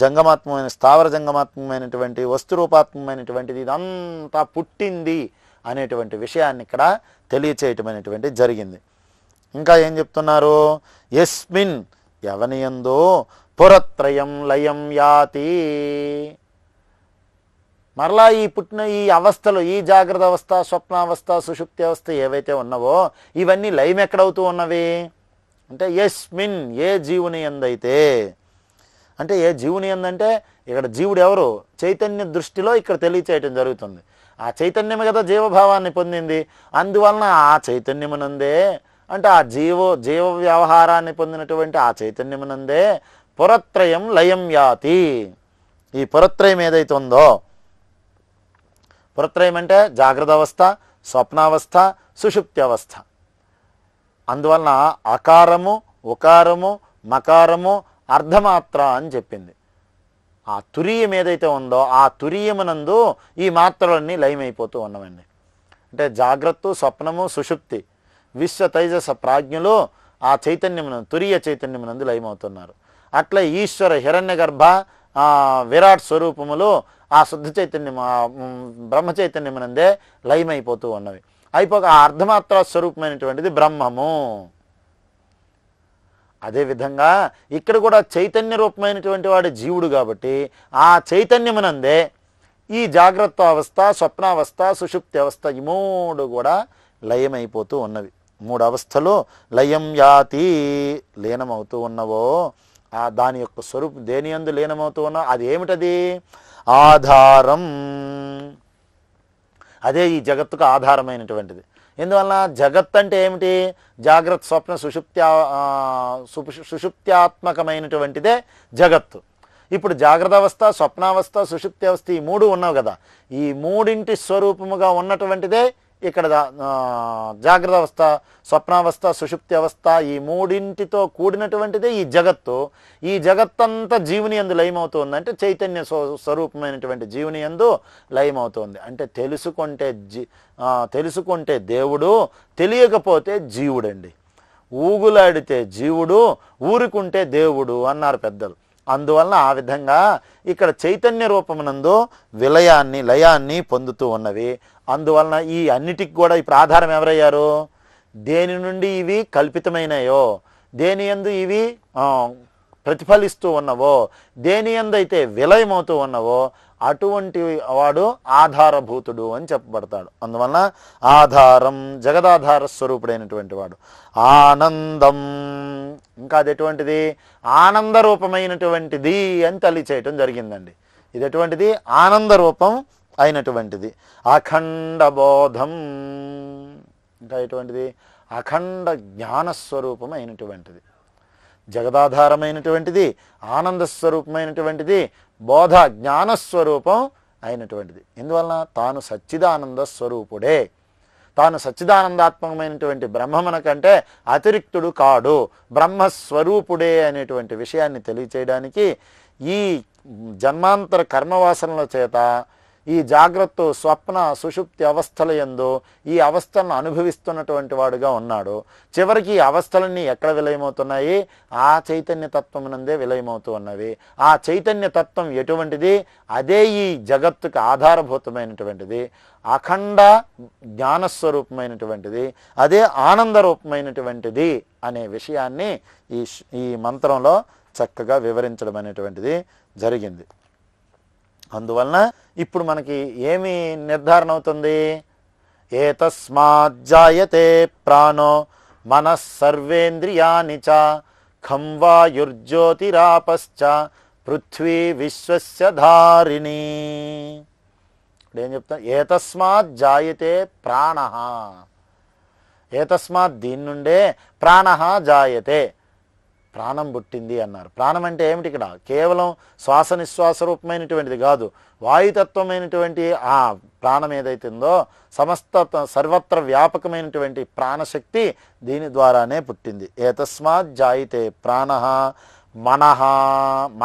జంగమాత్మమైన, స్థావర జంగమాత్మమైనటువంటి, వస్తురూపాత్మమైనటువంటిది ఇదంతా పుట్టింది అనేటువంటి విషయాన్ని ఇక్కడ తెలియచేయటమైనటువంటి జరిగింది. ఇంకా ఏం చెప్తున్నారు? యస్మిన్, ఎవనియందో పురత్రయం లయం యాతి, మరలా ఈ పుట్టిన ఈ అవస్థలు, ఈ జాగ్రత్త అవస్థ, స్వప్నావస్థ, సుషుప్తి అవస్థ ఏవైతే ఉన్నావో ఇవన్నీ లయం ఎక్కడవుతూ ఉన్నవి అంటే యస్మిన్, ఏ జీవుని యందైతే. అంటే ఏ జీవుని యందంటే ఇక్కడ జీవుడు ఎవరు? చైతన్య దృష్టిలో ఇక్కడ తెలియచేయటం జరుగుతుంది. ఆ చైతన్యమే కదా జీవభావాన్ని పొందింది. అందువలన ఆ చైతన్యమునందే, అంటే ఆ జీవ వ్యవహారాన్ని పొందినటువంటి ఆ చైతన్యమునందే పురత్రయం లయం యాతి. ఈ పురత్రయం ఏదైతే ఉందో, పురత్రయం అంటే జాగ్రత్త అవస్థ, స్వప్నావస్థ, సుషుప్తి అవస్థ. అందువలన అకారము, ఉకారము, మకారము, అర్ధమాత్ర అని చెప్పింది. ఆ తురీయం ఏదైతే ఉందో ఆ తురీయమునందు ఈ మాత్రలన్నీ లయమైపోతూ ఉన్నవండి. అంటే జాగ్రత్త, స్వప్నము, సుషుప్తి, విశ్వ తైజస ప్రాజ్ఞులు ఆ చైతన్యమునందు, తురీయ చైతన్యమునందు లయమవుతున్నారు. అట్లా ఈశ్వర హిరణ్య గర్భ విరాట్ స్వరూపములు ఆ శుద్ధ చైతన్యము, బ్రహ్మ చైతన్యమునందే లయమైపోతూ ఉన్నవి. అయిపోక ఆ అర్ధమాత్ర స్వరూపమైనటువంటిది బ్రహ్మము. అదేవిధంగా ఇక్కడ కూడా చైతన్య రూపమైనటువంటి వాడు జీవుడు కాబట్టి ఆ చైతన్యమునందే ఈ జాగ్రత్త అవస్థ, స్వప్నావస్థ, సుషుప్తి అవస్థ, ఈ మూడు కూడా లయమైపోతూ ఉన్నవి. మూడు అవస్థలు లయం యాతి, లీనమవుతూ ఉన్నవో ఆ దాని యొక్క స్వరూపం దేని యందు లీనమవుతూ ఉన్నా అది ఏమిటది? ఆధారం. అదే ఈ జగత్తుకు ఆధారమైనటువంటిది. ఎందువలన జగత్ అంటే ఏమిటి? జాగ్రత్త, స్వప్న, సుషుప్త్యాత్మకమైనటువంటిదే జగత్తు. ఇప్పుడు జాగ్రత్త అవస్థ, స్వప్నావస్థ, సుషుప్తి అవస్థ ఈ మూడు ఉన్నావు కదా, ఈ మూడింటి స్వరూపముగా ఉన్నటువంటిదే ఇక్కడ జాగ్రత్త అవస్థ, స్వప్నావస్థ, సుషుప్తి అవస్థ ఈ మూడింటితో కూడినటువంటిదే ఈ జగత్తు. ఈ జగత్తంతా జీవుని యందు లయమవుతుంది. అంటే చైతన్య స్వరూపమైనటువంటి జీవుని యందు లయమవుతుంది. అంటే తెలుసుకుంటే దేవుడు, తెలియకపోతే జీవుడండి. ఊగులాడితే జీవుడు, ఊరుకుంటే దేవుడు అన్నారు పెద్దలు. అందువలన ఆ విధంగా ఇక్కడ చైతన్య రూపమునందు విలయాన్ని, లయాన్ని పొందుతూ ఉన్నవి. అందువలన ఈ అన్నిటికి కూడా ఇప్పుడు ఆధారం ఎవరయ్యారు? దేని నుండి ఇవి కల్పితమైనయో, దేని యందు ఇవి ప్రతిఫలిస్తూ ఉన్నవో, దేని యందు అయితే విలయమవుతూ ఉన్నవో అటువంటి వాడు ఆధారభూతుడు అని చెప్పబడతాడు. అందువలన ఆధారం జగదాధార స్వరూపుడైనటువంటి వాడు. ఆనందం ఇంకా అది ఎటువంటిది? ఆనంద రూపమైనటువంటిది అని తెలియచేయటం జరిగిందండి. ఇది ఎటువంటిది? ఆనంద రూపం అయినటువంటిది. అఖండ బోధం ఇంకా ఎటువంటిది? అఖండ జ్ఞానస్వరూపం అయినటువంటిది, జగదాధారమైనటువంటిది, ఆనంద స్వరూపమైనటువంటిది, బోధ జ్ఞానస్వరూపం అయినటువంటిది. ఎందువలన? తాను సచ్చిదానంద స్వరూపుడే. తాను సచ్చిదానందాత్మకమైనటువంటి బ్రహ్మమునకంటే అతిరిక్తుడు కాడు, బ్రహ్మస్వరూపుడే అనేటువంటి విషయాన్ని తెలియచేయడానికి ఈ జన్మాంతర కర్మవాసనల చేత ఈ జాగ్రత్త స్వప్న సుషుప్తి అవస్థల యందు ఈ అవస్థలను అనుభవిస్తున్నటువంటి వాడుగా ఉన్నాడు. చివరికి ఈ అవస్థలన్నీ ఎక్కడ విలయమవుతున్నాయి? ఆ చైతన్య తత్వమునందే విలయమవుతూ ఉన్నవి. ఆ చైతన్య తత్వం ఎటువంటిది? అదే ఈ జగత్తుకు ఆధారభూతమైనటువంటిది, అఖండ జ్ఞానస్వరూపమైనటువంటిది, అదే ఆనంద రూపమైనటువంటిది అనే విషయాన్ని ఈ మంత్రంలో చక్కగా వివరించడం అనేటువంటిది జరిగింది. అందువలన ఇప్పుడు మనకి ఏమి నిర్ధారణ అవుతుంది? ఏతస్మాజ్జాయతే ప్రాణో మనః సర్వేంద్రియాణి చ ఖం వాయుర్జ్యోతిరాపశ్చ పృథ్వీ విశ్వస్య ధారిణి. ఇప్పుడు ఏం చెప్తా? ఏతస్మాజ్జాయతే ప్రాణః, ఏతస్మాత్ దీని నుండే ప్రాణః జాయతే, ప్రాణం పుట్టింది అన్నారు. ప్రాణం అంటే ఏమిటి? ఇక్కడ కేవలం శ్వాస నిశ్వాస రూపమైనటువంటిది కాదు, వాయుతత్వమైనటువంటి ఆ ప్రాణం ఏదైతే ఉందో సమస్త సర్వత్ర వ్యాపకమైనటువంటి ప్రాణశక్తి దీని ద్వారానే పుట్టింది. ఏతస్మాత్ జాయితే ప్రాణః మనః,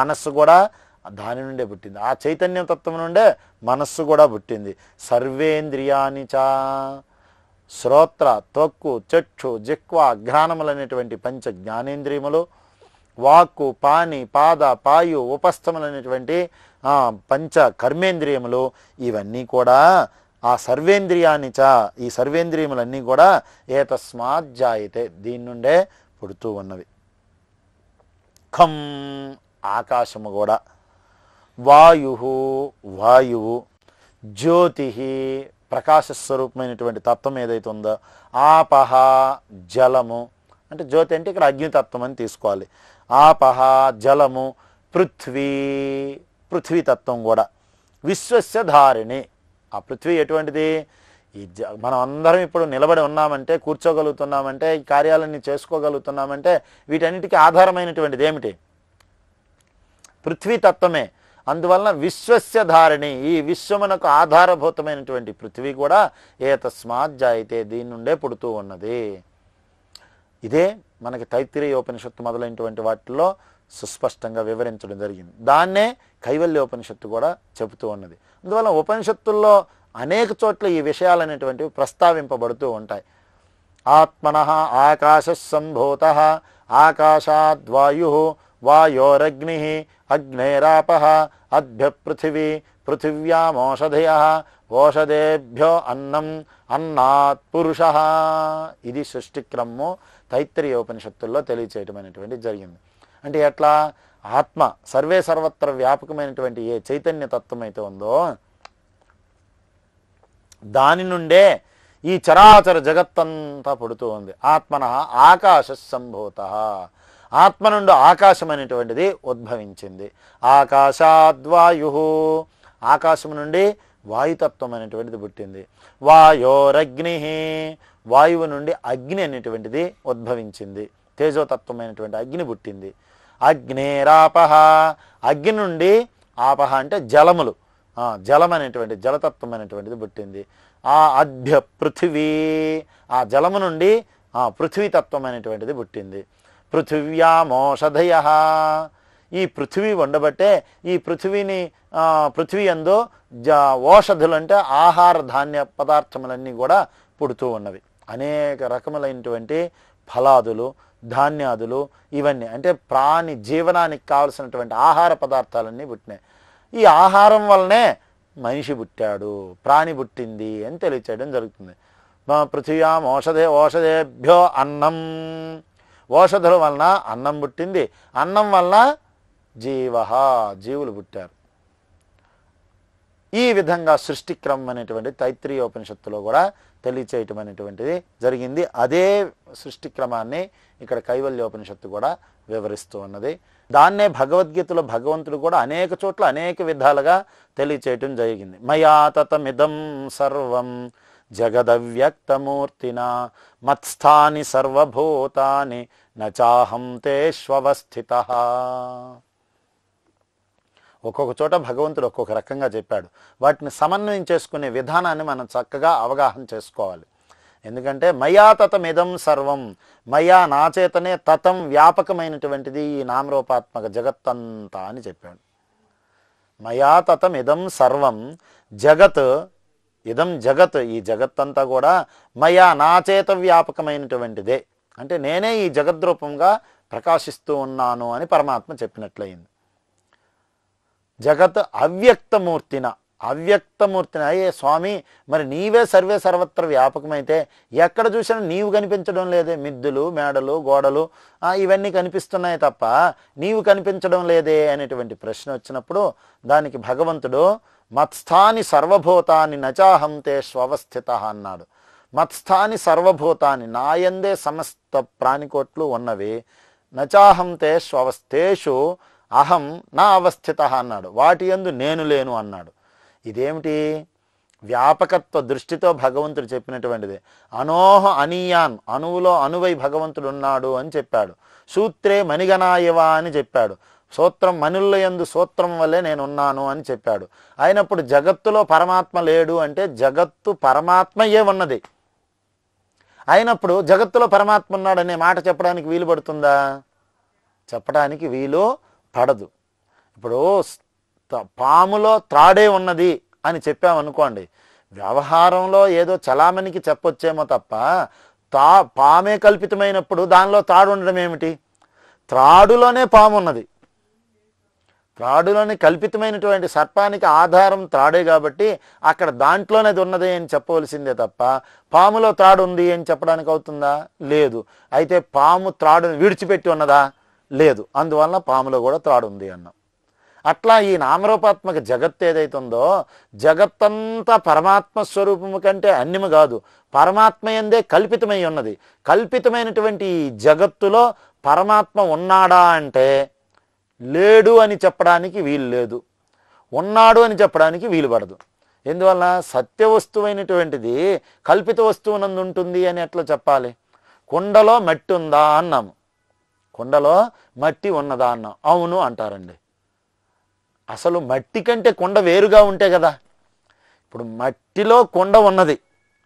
మనస్సు కూడా దాని నుండే పుట్టింది. ఆ చైతన్య తత్వం నుండే మనస్సు కూడా పుట్టింది. సర్వేంద్రియాని చ, శ్రోత్ర త్వక్కు చక్షు జిహ్వ ఘ్రాణములనేటువంటి పంచ జ్ఞానేంద్రియములు, వాక్కు పాని పాద పాయు ఉపస్థములనేటువంటి పంచ కర్మేంద్రియములు, ఇవన్నీ కూడా ఆ సర్వేంద్రియాన్ని ఈ సర్వేంద్రియములన్నీ కూడా ఏతస్మాత్ జాయితే దీని నుండే పుడుతూ ఉన్నవి. ఖం ఆకాశము కూడా, వాయువు, జ్యోతి ప్రకాశస్వరూపమైనటువంటి తత్వం ఏదైతే ఉందో, ఆపహ జలము, అంటే జ్యోతి అంటే ఇక్కడ అగ్నితత్వం అని తీసుకోవాలి. ఆపహ జలము, పృథ్వీతత్వం కూడా, విశ్వస్య ధారిణి. ఆ పృథ్వీ ఎటువంటిది? మనం అందరం ఇప్పుడు నిలబడి ఉన్నామంటే, కూర్చోగలుగుతున్నామంటే, ఈ కార్యాలన్నీ చేసుకోగలుగుతున్నామంటే వీటన్నిటికీ ఆధారమైనటువంటిది ఏమిటి? పృథ్వీతత్వమే. అందువలన విశ్వస్య ధారిణి, ఈ విశ్వమునకు ఆధారభూతమైనటువంటి పృథ్వీ కూడా ఏతస్మాత్ జాయితే దీని నుండే పుడుతూ ఉన్నది. ఇదే మనకి తైత్తిరీయోపనిషత్తు మొదలైనటువంటి వాటిల్లో సుస్పష్టంగా వివరించడం జరిగింది. దాన్నే కైవల్యోపనిషత్తు కూడా చెబుతూ ఉన్నది. అందువల్ల ఉపనిషత్తుల్లో అనేక చోట్ల ఈ విషయాలు అనేటువంటివి ప్రస్తావింపబడుతూ ఉంటాయి. ఆత్మనః ఆకాశ సంభూతః ఆకాశాద్వాయు వాయోరగ్ని అగ్నేరాపః అద్భ్య పృథివీ పృథివ్యామోషధయః ఓషధేభ్యో అన్నం అన్నాత్ పురుషః. ఇది సృష్టిక్రమము తైత్తిరీయోపనిషత్తుల్లో తెలియచేయటం అనేటువంటి జరిగింది. అంటే ఎట్లా? ఆత్మ సర్వే సర్వత్ర వ్యాపకమైనటువంటి ఏ చైతన్య తత్వం అయితే ఉందో దాని నుండే ఈ చరాచర జగత్తంతా పుడుతూ ఉంది. ఆత్మనః ఆకాశ సంభూతః, ఆత్మ నుండి ఆకాశం అనేటువంటిది ఉద్భవించింది. ఆకాశాద్వాయు, ఆకాశం నుండి వాయుతత్వం అనేటువంటిది పుట్టింది. వాయోరగ్ని, వాయువు నుండి అగ్ని అనేటువంటిది ఉద్భవించింది. తేజోతత్వమైనటువంటి అగ్ని పుట్టింది. అగ్నేరాపహ, అగ్ని నుండి ఆపహ అంటే జలములు, జలం అనేటువంటి జలతత్వం అనేటువంటిది పుట్టింది. ఆ అద్భ్య పృథివీ, ఆ జలము నుండి పృథ్వీతత్వం అనేటువంటిది పుట్టింది. పృథివ్యామోషధయ, ఈ పృథివీ ఉండబట్టే ఈ పృథివీ యందు ఓషధులు అంటే ఆహార ధాన్య పదార్థములన్నీ కూడా పుడుతూ ఉన్నవి. అనేక రకములైనటువంటి ఫలాదులు ధాన్యాదులు ఇవన్నీ అంటే ప్రాణి జీవనానికి కావలసినటువంటి ఆహార పదార్థాలన్నీ పుట్టినాయి. ఈ ఆహారం వల్లనే మనిషి పుట్టాడు, ప్రాణి పుట్టింది అని తెలియచేయడం జరుగుతుంది. పృథివ్యాం ఓషధేభ్యో అన్నం, ఓషధుల వలన అన్నం పుట్టింది, అన్నం వలన జీవులు పుట్టారు. ఈ విధంగా సృష్టి క్రమం అనేటువంటి తైత్రీయోపనిషత్తులో కూడా తెలియచేయటం అనేటువంటిది జరిగింది. అదే సృష్టి క్రమాన్ని ఇక్కడ కైవల్యోపనిషత్తు కూడా వివరిస్తూ ఉన్నది. దాన్నే భగవద్గీతలో భగవంతుడు కూడా అనేక చోట్ల అనేక విధాలుగా తెలియచేయటం జరిగింది. మయా తతమిదం సర్వం జగదవ్యక్తమూర్తినా మత్స్థాని సర్వభూతాని నచాహం తేష్వస్థితః. ఒక్కొక్క చోట భగవంతుడు ఒక్కొక్క రకంగా చెప్పాడు. వాటిని సమన్వయం చేసుకునే విధానాన్ని మనం చక్కగా అవగాహన చేసుకోవాలి. ఎందుకంటే మయా తతమిదం సర్వం, మయా నా చేతనే తతం వ్యాపకమైనటువంటిది ఈ నామరూపాత్మక జగత్తంతా అని చెప్పాడు. మయా తతమిదం సర్వం జగత్, ఇదం జగత్, ఈ జగత్తంతా కూడా మయా నా చేత వ్యాపకమైనటువంటిదే. అంటే నేనే ఈ జగద్రూపంగా ప్రకాశిస్తూ ఉన్నాను అని పరమాత్మ చెప్పినట్లయింది. జగత్ అవ్యక్తమూర్తిన, అవ్యక్తమూర్తిన. అయ్యే స్వామి, మరి నీవే సర్వే సర్వత్ర వ్యాపకమైతే ఎక్కడ చూసినా నీవు కనిపించడం లేదే? మిద్దులు, మేడలు, గోడలు ఇవన్నీ కనిపిస్తున్నాయి తప్ప నీవు కనిపించడం లేదే అనేటువంటి ప్రశ్న వచ్చినప్పుడు దానికి భగవంతుడు మత్స్థాని సర్వభూతాన్ని నచాహం తేష్వస్థిత అన్నాడు. మత్స్థాని సర్వభూతాన్ని, నాయందే సమస్త ప్రాణికోట్లు ఉన్నవి. నచాహం తేష్వస్థేషు అహం నా అవస్థిత అన్నాడు. వాటి యందు నేను లేను అన్నాడు. ఇదేమిటి? వ్యాపకత్వ దృష్టితో భగవంతుడు చెప్పినటువంటిది. అనోహ అనీయాన్, అణువులో అణువై భగవంతుడు ఉన్నాడు అని చెప్పాడు. సూత్రే మణిగణాయవా అని చెప్పాడు. సూత్రం మణుల యందు సూత్రం వల్లే నేనున్నాను అని చెప్పాడు. అయినప్పుడు జగత్తులో పరమాత్మ లేడు అంటే జగత్తు పరమాత్మయే ఉన్నది. అయినప్పుడు జగత్తులో పరమాత్మ ఉన్నాడనే మాట చెప్పడానికి వీలు పడుతుందా? చెప్పడానికి వీలు పడదు. ఇప్పుడు పాములో త్రాడే ఉన్నది అని చెప్పామనుకోండి, వ్యవహారంలో ఏదో చలామణికి చెప్పొచ్చేమో తప్ప పామే కల్పితమైనప్పుడు దానిలో త్రాడు ఉండడం ఏమిటి? త్రాడులోనే పాము ఉన్నది. త్రాడులోని కల్పితమైనటువంటి సర్పానికి ఆధారం త్రాడే కాబట్టి అక్కడ దాంట్లోనేది ఉన్నది అని చెప్పవలసిందే తప్ప పాములో త్రాడు ఉంది అని చెప్పడానికి అవుతుందా? లేదు. అయితే పాము త్రాడును విడిచిపెట్టి ఉన్నదా? లేదు. అందువలన పాములో కూడా త్రాడు ఉంది అన్నాం. అట్లా ఈ నామరూపాత్మక జగత్ ఏదైతే ఉందో, జగత్తంతా పరమాత్మ స్వరూపము కంటే అన్యము కాదు, పరమాత్మ యందే కల్పితమై ఉన్నది. కల్పితమైనటువంటి ఈ జగత్తులో పరమాత్మ ఉన్నాడా అంటే లేడు అని చెప్పడానికి వీలు లేదు, ఉన్నాడు అని చెప్పడానికి వీలు పడదు. ఎందువల్ల? సత్య వస్తువైనటువంటిది కల్పిత వస్తువునందు ఉంటుంది అని ఎట్లా చెప్పాలి? కుండలో మట్టి ఉందా అన్నాము, కుండలో మట్టి ఉన్నదా అన్నాం. అవును అంటారండి. అసలు మట్టి కంటే కుండ వేరుగా ఉంటే కదా. ఇప్పుడు మట్టిలో కుండ ఉన్నది.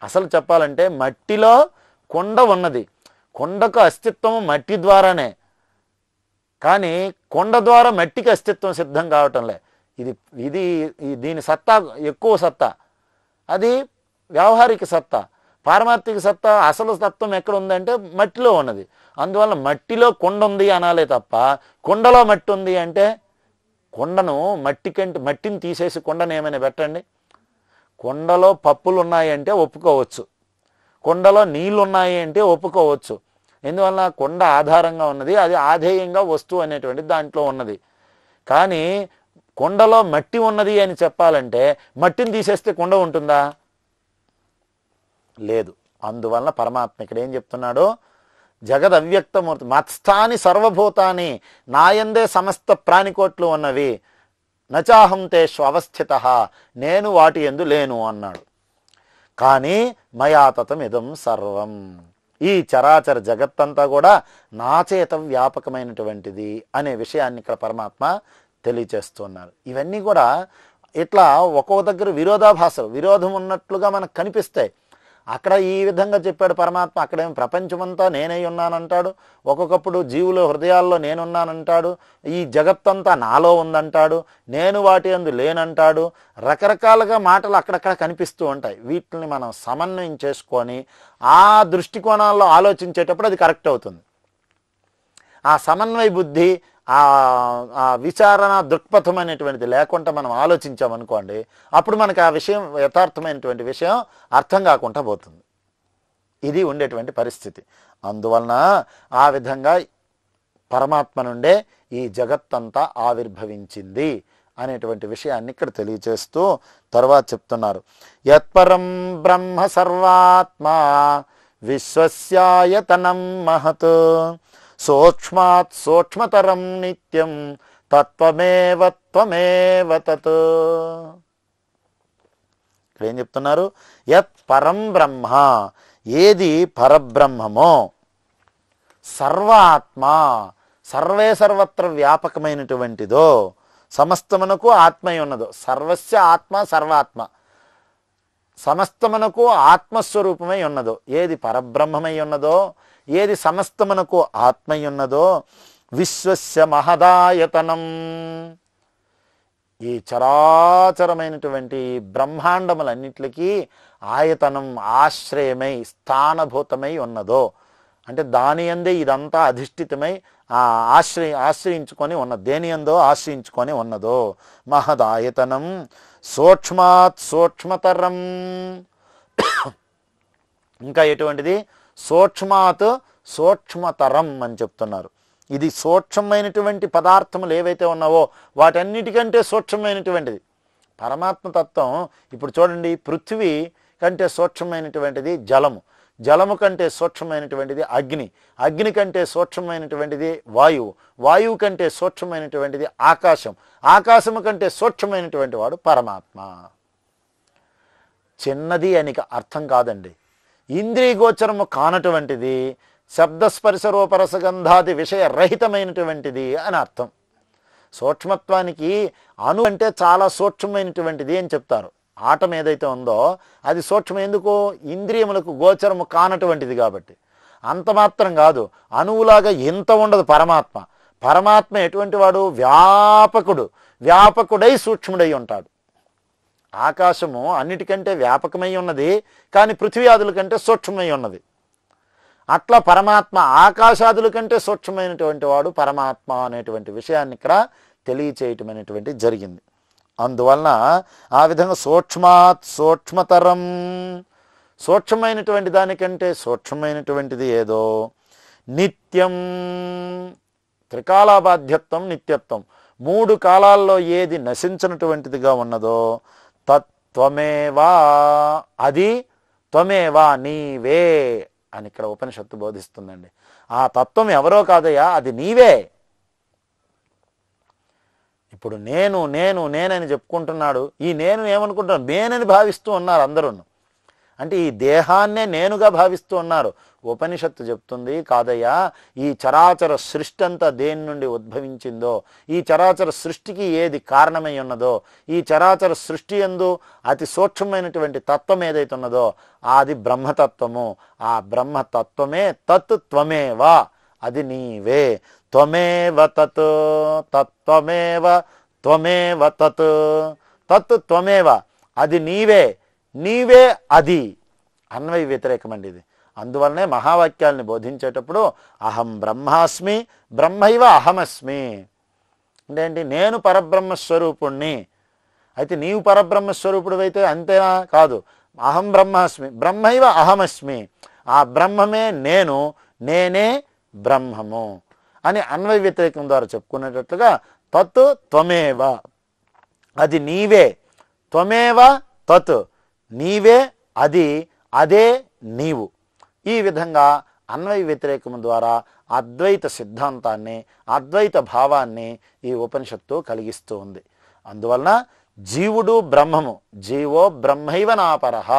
అసలు చెప్పాలంటే మట్టిలో కుండ ఉన్నది. కుండకు అస్తిత్వం మట్టి ద్వారానే, కానీ కొండ ద్వారా మట్టికి అస్తిత్వం సిద్ధం కావటంలే. ఇది దీని సత్తా ఎక్కువ సత్తా, అది వ్యావహారిక సత్తా. పారమార్థిక సత్తా, అసలు తత్వం ఎక్కడ ఉందంటే మట్టిలో ఉన్నది. అందువల్ల మట్టిలో కొండ ఉంది అనాలే తప్ప కొండలో మట్టి ఉంది అంటే, కొండను మట్టిని తీసేసి కొండను ఏమైనా పెట్టండి. కొండలో పప్పులు ఉన్నాయి అంటే ఒప్పుకోవచ్చు, కొండలో నీళ్ళు ఉన్నాయి అంటే ఒప్పుకోవచ్చు. ఎందువల్ల? కొండ ఆధారంగా ఉన్నది, అది ఆధేయంగా వస్తువు అనేటువంటి దాంట్లో ఉన్నది. కానీ కొండలో మట్టి ఉన్నది అని చెప్పాలంటే మట్టిని తీసేస్తే కొండ ఉంటుందా? లేదు. అందువలన పరమాత్మ ఇక్కడ ఏం చెప్తున్నాడు? జగద్ అవ్యక్తమూర్తి, మత్స్థాని సర్వభూతాని, నాయందే సమస్త ప్రాణికోట్లు ఉన్నవి. నచాహం తేషు అవస్థిత, నేను వాటి యందు లేను అన్నాడు. కానీ మయా తతం ఇదం సర్వం, ఈ చరాచర జగత్తంతా కూడా నా చేత వ్యాపకమైనటువంటిది అనే విషయాన్ని ఇక్కడ పరమాత్మ తెలియచేస్తున్నారు. ఇవన్నీ కూడా ఇట్లా ఒక్కొక్క దగ్గర విరోధాభాసాలు, విరోధం ఉన్నట్లుగా మనకు కనిపిస్తాయి. అక్కడ ఈ విధంగా చెప్పాడు పరమాత్మ, అక్కడేం ప్రపంచమంతా నేనై ఉన్నానంటాడు, ఒక్కొక్కప్పుడు జీవుల హృదయాల్లో నేనున్నానంటాడు, ఈ జగత్తంతా నాలో ఉందంటాడు, నేను వాటి యందు లేనంటాడు. రకరకాలుగా మాటలు అక్కడక్కడ కనిపిస్తూ ఉంటాయి. వీటిని మనం సమన్వయం చేసుకొని ఆ దృష్టికోణాల్లో ఆలోచించేటప్పుడు అది కరెక్ట్ అవుతుంది. ఆ సమన్వయ బుద్ధి, ఆ విచారణ దృక్పథం అనేటువంటిది లేకుండా మనం ఆలోచించామనుకోండి, అప్పుడు మనకు ఆ విషయం, యథార్థమైనటువంటి విషయం అర్థం కాకుండా పోతుంది. ఇది ఉండేటువంటి పరిస్థితి. అందువలన ఆ విధంగా పరమాత్మ నుండే ఈ జగత్తంతా ఆవిర్భవించింది అనేటువంటి విషయాన్ని ఇక్కడ తెలియచేస్తూ తర్వాత చెప్తున్నారు. యత్పరం బ్రహ్మ సర్వాత్మా విశ్వస్యాయతనం మహత్ సూక్ష్మాత్ సూక్ష్మతరం నిత్యం తత్వమేవ త్వమేవ తత్. ఇక్కడ ఏం చెప్తున్నారు? యత్ పరం బ్రహ్మ, ఏది పరబ్రహ్మమో, సర్వాత్మ, సర్వే సర్వత్ర వ్యాపకమైనటువంటిదో, సమస్తమునకు ఆత్మై ఉన్నదో. సర్వస్య ఆత్మ సర్వాత్మ, సమస్తమునకు ఆత్మస్వరూపమై ఉన్నదో, ఏది పరబ్రహ్మమై ఉన్నదో, ఏది సమస్తమునకు ఆత్మై ఉన్నదో, విశ్వస్య మహదాయతనం, ఈ చరాచరమైనటువంటి బ్రహ్మాండములన్నిటికీ ఆయతనం ఆశ్రయమై స్థానభూతమై ఉన్నదో, అంటే దాని యందే ఇదంతా అధిష్ఠితమై ఆశ్రయించుకొని ఉన్నది, దేని యందో ఆశ్రయించుకొని ఉన్నదో. మహదాయతనం సూక్ష్మాత్ సూక్ష్మతరం, ఇంకా ఎటువంటిది? సూక్ష్మాత్ సూక్ష్మతరం అని చెప్తున్నారు. ఇది సూక్ష్మమైనటువంటి పదార్థములు ఏవైతే ఉన్నావో వాటన్నిటికంటే సూక్ష్మమైనటువంటిది పరమాత్మతత్వం. ఇప్పుడు చూడండి, పృథ్వీ కంటే సూక్ష్మమైనటువంటిది జలము, జలము కంటే సూక్ష్మమైనటువంటిది అగ్ని, అగ్ని కంటే సూక్ష్మమైనటువంటిది వాయువు, వాయువు కంటే సూక్ష్మమైనటువంటిది ఆకాశం, ఆకాశము కంటే సూక్ష్మమైనటువంటి వాడు పరమాత్మ. చిన్నది అని అర్థం కాదండి, ఇంద్రియగోచరము కానటువంటిది, శబ్దస్పర్శ రూపరసగంధాది విషయరహితమైనటువంటిది అని అర్థం. సూక్ష్మత్వానికి అణు అంటే చాలా సూక్ష్మమైనటువంటిది అని చెప్తారు. ఆటం ఏదైతే ఉందో అది సూక్ష్మం, ఎందుకు? ఇంద్రియములకు గోచరము కానటువంటిది కాబట్టి. అంత మాత్రం కాదు, అణువులాగా ఇంత ఉండదు పరమాత్మ. పరమాత్మ ఎటువంటి వాడు? వ్యాపకుడు, వ్యాపకుడై సూక్ష్ముడై ఉంటాడు. ఆకాశము అన్నిటికంటే వ్యాపకమై ఉన్నది, కానీ పృథ్వీయాదుల కంటే సూక్ష్మమై ఉన్నది. అట్లా పరమాత్మ ఆకాశాదుల కంటే సూక్ష్మమైనటువంటి వాడు పరమాత్మ అనేటువంటి విషయాన్ని ఇక్కడ తెలియచేయటం అనేటువంటి జరిగింది. అందువలన ఆ విధంగా సూక్ష్మాత్ సూక్ష్మతరం, సూక్ష్మమైనటువంటి దానికంటే సూక్ష్మమైనటువంటిది ఏదో. నిత్యం, త్రికాలాబాధ్యత్వం నిత్యత్వం, మూడు కాలాల్లో ఏది నశించినటువంటిదిగా ఉన్నదో తత్వమేవా, అది త్వమేవా నీవే అని ఇక్కడ ఉపనిషత్తు బోధిస్తుందండి. ఆ తత్వం ఎవరో కాదయ్యా, అది నీవే. ఇప్పుడు నేను నేను నేనని చెప్పుకుంటున్నాడు, ఈ నేను ఏమనుకుంటున్నాను? నేనని భావిస్తూ ఉన్నారు అందరూ. అంటే ఈ దేహాన్నే నేనుగా భావిస్తూ ఉన్నారు. ఉపనిషత్తు చెప్తుంది, కాదయ్యా, ఈ చరాచర సృష్టి అంతా దేని నుండి ఉద్భవించిందో, ఈ చరాచర సృష్టికి ఏది కారణమై ఉన్నదో, ఈ చరాచర సృష్టి యందు అతి సూక్ష్మమైనటువంటి తత్వం ఏదైతే ఉన్నదో అది బ్రహ్మతత్వము. ఆ బ్రహ్మతత్వమే తత్ త్వమేవా, అది నీవే. త్వమేవ తత్, తత్వమేవ త్వమేవ తత్, తత్ త్వమేవ, అది నీవే, నీవే అది. అన్వయ వ్యతిరేకమండి ఇది. అందువల్లనే మహావాక్యాలని బోధించేటప్పుడు అహం బ్రహ్మాస్మి బ్రహ్మైవ అహమస్మి అంటే ఏంటి? నేను పరబ్రహ్మస్వరూపుణ్ణి. అయితే నీవు పరబ్రహ్మస్వరూపుడు అయితే అంతేనా? కాదు. అహం బ్రహ్మాస్మి బ్రహ్మైవ అహమస్మి, ఆ బ్రహ్మమే నేను, నేనే బ్రహ్మము అని అన్వయ వ్యతిరేకం ద్వారా చెప్పుకునేటట్లుగా తత్ త్వమేవ, అది నీవే. త్వమేవ తత్, నీవే అది, అదే నీవు. ఈ విధంగా అన్వయ వ్యతిరేకం ద్వారా అద్వైత సిద్ధాంతాన్ని, అద్వైత భావాన్ని ఈ ఉపనిషత్తు కలిగిస్తూ ఉంది. అందువలన జీవుడు బ్రహ్మము, జీవో బ్రహ్మైవ నాపరః,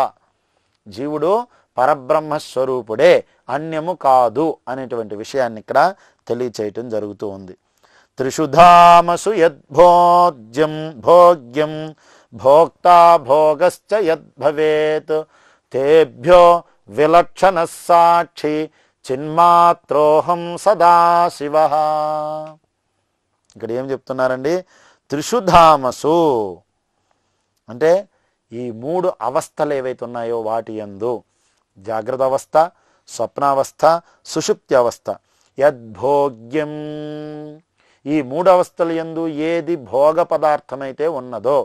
జీవుడు పరబ్రహ్మస్వరూపుడే, అన్యము కాదు అనేటువంటి విషయాన్ని ఇక్కడ తెలియచేయటం జరుగుతూ ఉంది. త్రిషుధామసు యద్భోజ్యం భోగ్యం భోక్తా భోగశ్చ యద్భవేత్ తేభ్యో విలక్షణ సాక్షి చిన్మాత్రోహం సదాశివ. ఇక్కడ ఏం చెప్తున్నారండి? త్రిషుధామసు అంటే ఈ మూడు అవస్థలు ఏవైతే ఉన్నాయో వాటి యందు జాగ్రత్త అవస్థ, స్వప్నావస్థ, సుషుప్తి అవస్థ. యద్భోగ్యం, ఈ మూడు అవస్థల యందు ఏది భోగ పదార్థమైతే ఉన్నదో,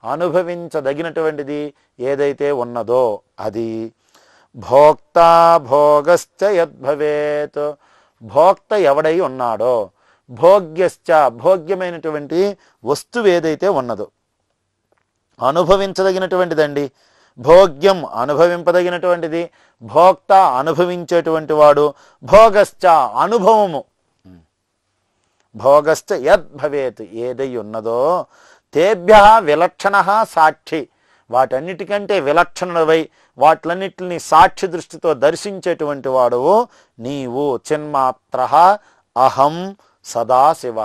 అనుభవించదగినటువంటిది ఏదైతే ఉన్నదో అది. భోక్తా భోగశ్చ యద్భవేత్, భోక్త ఎవడై ఉన్నాడో, భోగ్యశ్చ భోగ్యమైనటువంటి వస్తువు ఏదైతే ఉన్నదో, అనుభవించదగినటువంటిదండి. భోగ్యం అనుభవింపదగినటువంటిది, భోక్త అనుభవించేటువంటి వాడు, భోగశ్చ అనుభవము. భోగశ్చ యద్భవేత్ ఏదై ఉన్నదో తేభ్య విలక్షణ సాక్షి, వాటన్నిటికంటే విలక్షణవై వాటిలన్నిటిని సాక్షి దృష్టితో దర్శించేటువంటి వాడువు నీవు. చిన్మాత్ర అహం సదాశివ,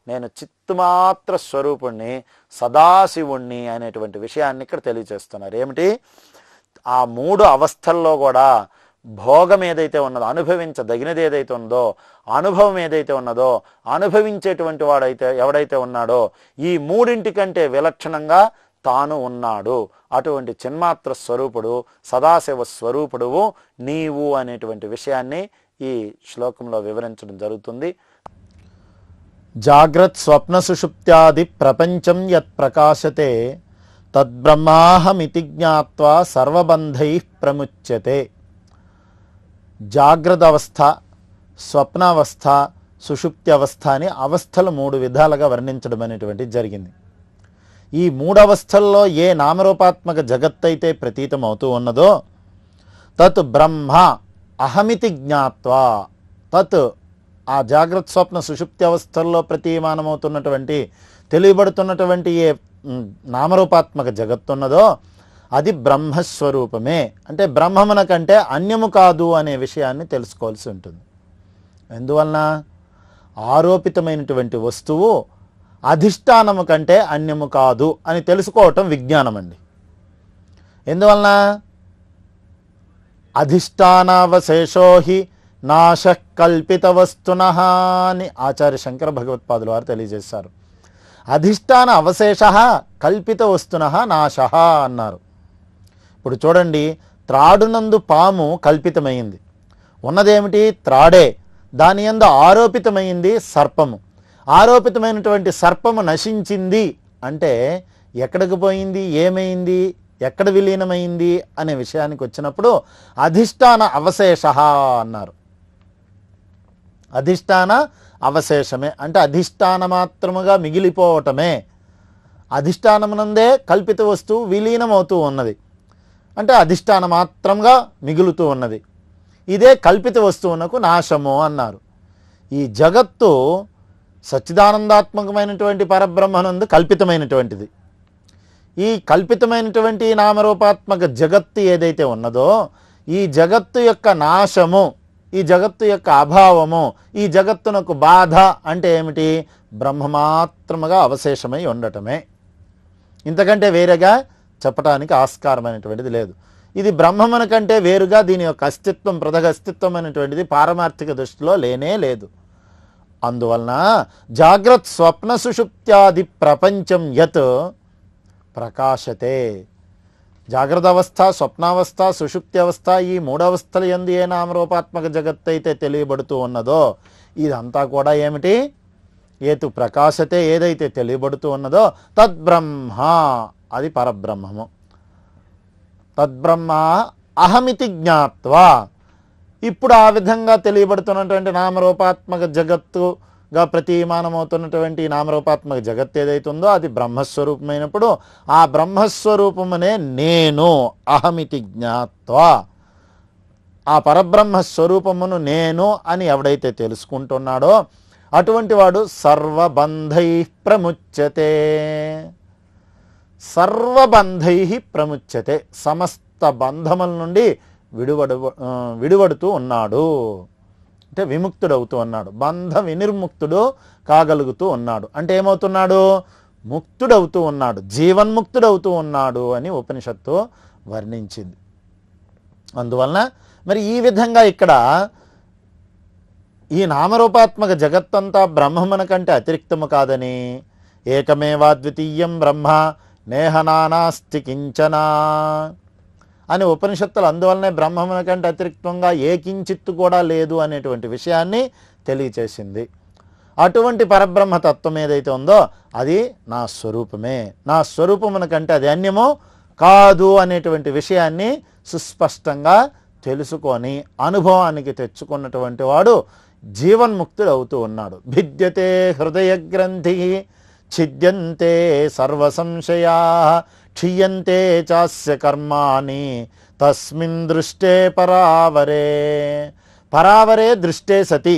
నేను చిత్తుమాత్ర స్వరూపుణ్ణి, సదాశివుణ్ణి అనేటువంటి విషయాన్ని ఇక్కడ తెలియజేస్తున్నారు. ఏమిటి? ఆ మూడు అవస్థల్లో కూడా భోగం ఏదైతే ఉన్నదో, అనుభవించదగినది ఏదైతే ఉందో, అనుభవం ఏదైతే ఉన్నదో, అనుభవించేటువంటి వాడైతే ఎవడైతే ఉన్నాడో, ఈ మూడింటికంటే విలక్షణంగా తాను ఉన్నాడు. అటువంటి చిన్మాత్ర స్వరూపుడు, సదాశివ స్వరూపుడువు నీవు అనేటువంటి విషయాన్ని ఈ శ్లోకంలో వివరించడం జరుగుతుంది. జాగ్రత్ స్వప్న సుషుప్త్యాది ప్రపంచం యత్ ప్రకాశతే తద్బ్రహ్మాహమితి జ్ఞాత్వా సర్వబంధై ప్రముచ్యతే. జాగ్రత్త అవస్థ, స్వప్నావస్థ, సుషుప్తి అవస్థ అని అవస్థలు మూడు విధాలుగా వర్ణించడం అనేటువంటిది జరిగింది. ఈ మూడవస్థల్లో ఏ నామరూపాత్మక జగత్ అయితే ప్రతీతం అవుతూ ఉన్నదో తత్ బ్రహ్మ అహమితి జ్ఞాత్వా, తత్ ఆ జాగ్రత్త స్వప్న సుషుప్తి అవస్థల్లో ప్రతీయమానమవుతున్నటువంటి తెలియబడుతున్నటువంటి ఏ నామరూపాత్మక జగత్తున్నదో అది బ్రహ్మస్వరూపమే. అంటే బ్రహ్మమున కంటే అన్యము కాదు అనే విషయాన్ని తెలుసుకోవాల్సి ఉంటుంది. ఎందువలన? ఆరోపితమైనటువంటి వస్తువు అధిష్టానము కంటే అన్యము కాదు అని తెలుసుకోవటం విజ్ఞానం అండి. ఎందువలన? అధిష్టానావశేషో హి నాశ కల్పిత వస్తున అని ఆచార్య శంకర భగవత్పాదుల వారు తెలియజేశారు. అధిష్టాన అవశేష కల్పిత వస్తున నాశ అన్నారు. ఇప్పుడు చూడండి, త్రాడునందు పాము కల్పితమైంది, ఉన్నదేమిటి? త్రాడే. దాని యందు ఆరోపితమైంది సర్పము. ఆరోపితమైనటువంటి సర్పము నశించింది అంటే ఎక్కడికి పోయింది, ఏమైంది, ఎక్కడ విలీనమైంది అనే విషయానికి వచ్చినప్పుడు అధిష్టాన అవశేష అన్నారు. అధిష్టాన అవశేషమే అంటే అధిష్టాన మాత్రముగా మిగిలిపోవటమే. అధిష్టానమునందే కల్పిత వస్తువు విలీనమవుతూ ఉన్నది అంటే అధిష్టాన మాత్రంగా మిగులుతూ ఉన్నది. ఇదే కల్పిత వస్తువునకు నాశము అన్నారు. ఈ జగత్తు సచ్చిదానందాత్మకమైనటువంటి పరబ్రహ్మనందు కల్పితమైనటువంటిది. ఈ కల్పితమైనటువంటి నామరూపాత్మక జగత్తు ఏదైతే ఉన్నదో ఈ జగత్తు యొక్క నాశము, ఈ జగత్తు యొక్క అభావము, ఈ జగత్తునకు బాధ అంటే ఏమిటి? బ్రహ్మమాత్రముగా అవశేషమై ఉండటమే. ఇంతకంటే వేరేగా చెప్పటానికి ఆస్కారమైనటువంటిది లేదు. ఇది బ్రహ్మమున కంటే వేరుగా దీని యొక్క అస్తిత్వం, పృథక్ అస్తిత్వం అనేటువంటిది పారమార్థిక దృష్టిలో లేనే లేదు. అందువలన జాగ్రత్త స్వప్న సుషుప్త్యాది ప్రపంచం యత్ ప్రకాశతే, జాగ్రత్త అవస్థ, స్వప్నావస్థ, సుషుప్తి అవస్థ ఈ మూడవస్థల యందు ఏ నామరూపాత్మక జగత్ అయితే తెలియబడుతూ ఉన్నదో ఇదంతా కూడా ఏమిటి? ఏతు ప్రకాశతే, ఏదైతే తెలియబడుతూ ఉన్నదో తద్బ్రహ్మ, అది పరబ్రహ్మము. తద్బ్రహ్మ అహమితి జ్ఞాత్వా, ఇప్పుడు ఆ విధంగా తెలియబడుతున్నటువంటి నామరూపాత్మక జగత్తుగా ప్రతీయమానమవుతున్నటువంటి నామరూపాత్మక జగత్ ఏదైతే ఉందో అది బ్రహ్మస్వరూపమైనప్పుడు ఆ బ్రహ్మస్వరూపమునే నేను అహమితి జ్ఞాత్వా, ఆ పరబ్రహ్మస్వరూపమును నేను అని ఎవడైతే తెలుసుకుంటున్నాడో అటువంటి వాడు సర్వబంధై ప్రముచ్యతే. సర్వబంధై ప్రముచ్యతే, సమస్త బంధముల నుండి విడువడుతూ ఉన్నాడు అంటే విముక్తుడవుతూ ఉన్నాడు. బంధ వినిర్ముక్తుడు కాగలుగుతూ ఉన్నాడు అంటే ఏమవుతున్నాడు? ముక్తుడవుతూ ఉన్నాడు, జీవన్ముక్తుడవుతూ ఉన్నాడు అని ఉపనిషత్తు వర్ణించింది. అందువలన మరి ఈ విధంగా ఇక్కడ ఈ నామరూపాత్మక జగత్తంతా బ్రహ్మమున కంటే అతిరిక్తము కాదని, ఏకమేవాద్వితీయం బ్రహ్మ నేహనానాస్తి కించన అని ఉపనిషత్తులు అందువల్లనే బ్రహ్మమున కంటే అతిరిక్తంగా ఏ కించిత్తు కూడా లేదు అనేటువంటి విషయాన్ని తెలియచేసింది. అటువంటి పరబ్రహ్మతత్వం ఏదైతే ఉందో అది నా స్వరూపమే, నా స్వరూపమున కంటే అది అన్యము కాదు అనేటువంటి విషయాన్ని సుస్పష్టంగా తెలుసుకొని అనుభవానికి తెచ్చుకున్నటువంటి వాడు జీవన్ముక్తుడు అవుతూ ఉన్నాడు. భిద్యతే హృదయ గ్రంథి ఛిద్యంతే సర్వ సంశయా క్షీయంతే చాస్య కర్మాణి తస్మిన్ దృష్టే పరావరే. పరావరే దృష్టే సతి,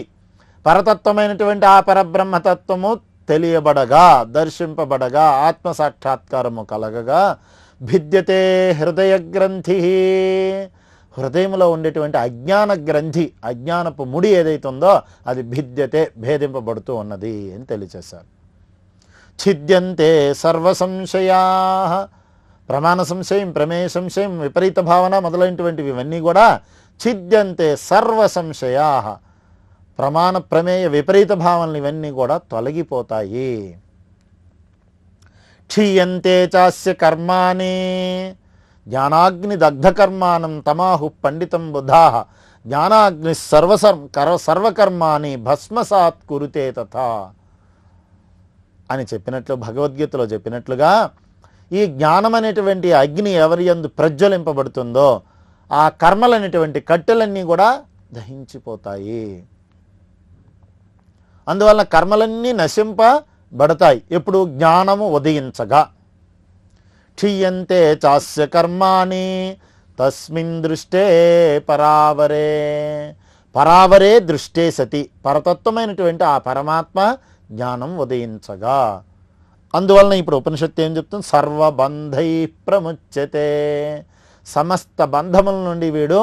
పరతత్వమైనటువంటి ఆ పరబ్రహ్మతత్వము తెలియబడగా, దర్శింపబడగా, ఆత్మసాక్షాత్కారము కలగగా భిద్యతే హృదయ గ్రంథి, హృదయంలో ఉండేటువంటి అజ్ఞాన గ్రంథి, అజ్ఞానపు ముడి ఏదైతే ఉందో అది భిద్యతే, భేదింపబడుతూ ఉన్నది అని తెలియచేశారు. ఛిద్యంతే సర్వ సంశయా, ప్రమాణ సంశయం, ప్రమేయ సంశయం, విపరీత భావన మొదలైనటువంటివి ఇవన్నీ కూడా ఛిద్యంతే సర్వ సంశయా, ప్రమాణ ప్రమేయ విపరీత భావనలు ఇవన్నీ కూడా తొలగిపోతాయి. క్షీయంతే చాస్య కర్మాణి, జ్ఞానాగ్ని దగ్ధకర్మాణం తమాహు పండితం బుధాః జ్ఞానాగ్ని సర్వకర్మాణి భస్మసాత్ కురుతే తథా అని చెప్పినట్లు, భగవద్గీతలో చెప్పినట్లుగా ఈ జ్ఞానం అనేటువంటి అగ్ని ఎవరి యందు ప్రజ్వలింపబడుతుందో ఆ కర్మలనేటువంటి కట్టెలన్నీ కూడా దహించిపోతాయి. అందువల్ల కర్మలన్నీ నశింపబడతాయి ఎప్పుడు? జ్ఞానము ఉదయించగా. క్షీయంతే చాస్య కర్మాణి తస్మిన్ దృష్టే పరావరే, పరావరే దృష్టే సతి, పరతత్వమైనటువంటి ఆ పరమాత్మ జ్ఞానం ఉదయించగా. అందువలన ఇప్పుడు ఉపనిషత్తు ఏం చెప్తుంది? సర్వబంధై ప్రముచ్యతే, సమస్త బంధముల నుండి వీడు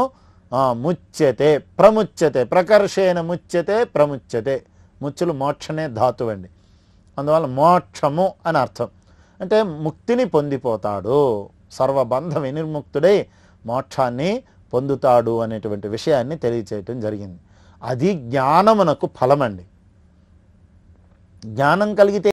ముచ్యతే, ప్రముచ్యతే, ప్రకర్షేణ ముచ్యతే, ప్రముచ్యతే. ముచ్చులు మోక్షనే ధాతువండి, అందువల్ల మోక్షము అని అర్థం. అంటే ముక్తిని పొందిపోతాడు, సర్వబంధ వినిర్ముక్తుడై మోక్షాన్ని పొందుతాడు అనేటువంటి విషయాన్ని తెలియచేయటం జరిగింది. అది జ్ఞానమునకు ఫలమండి. జ్ఞానం కలిగితే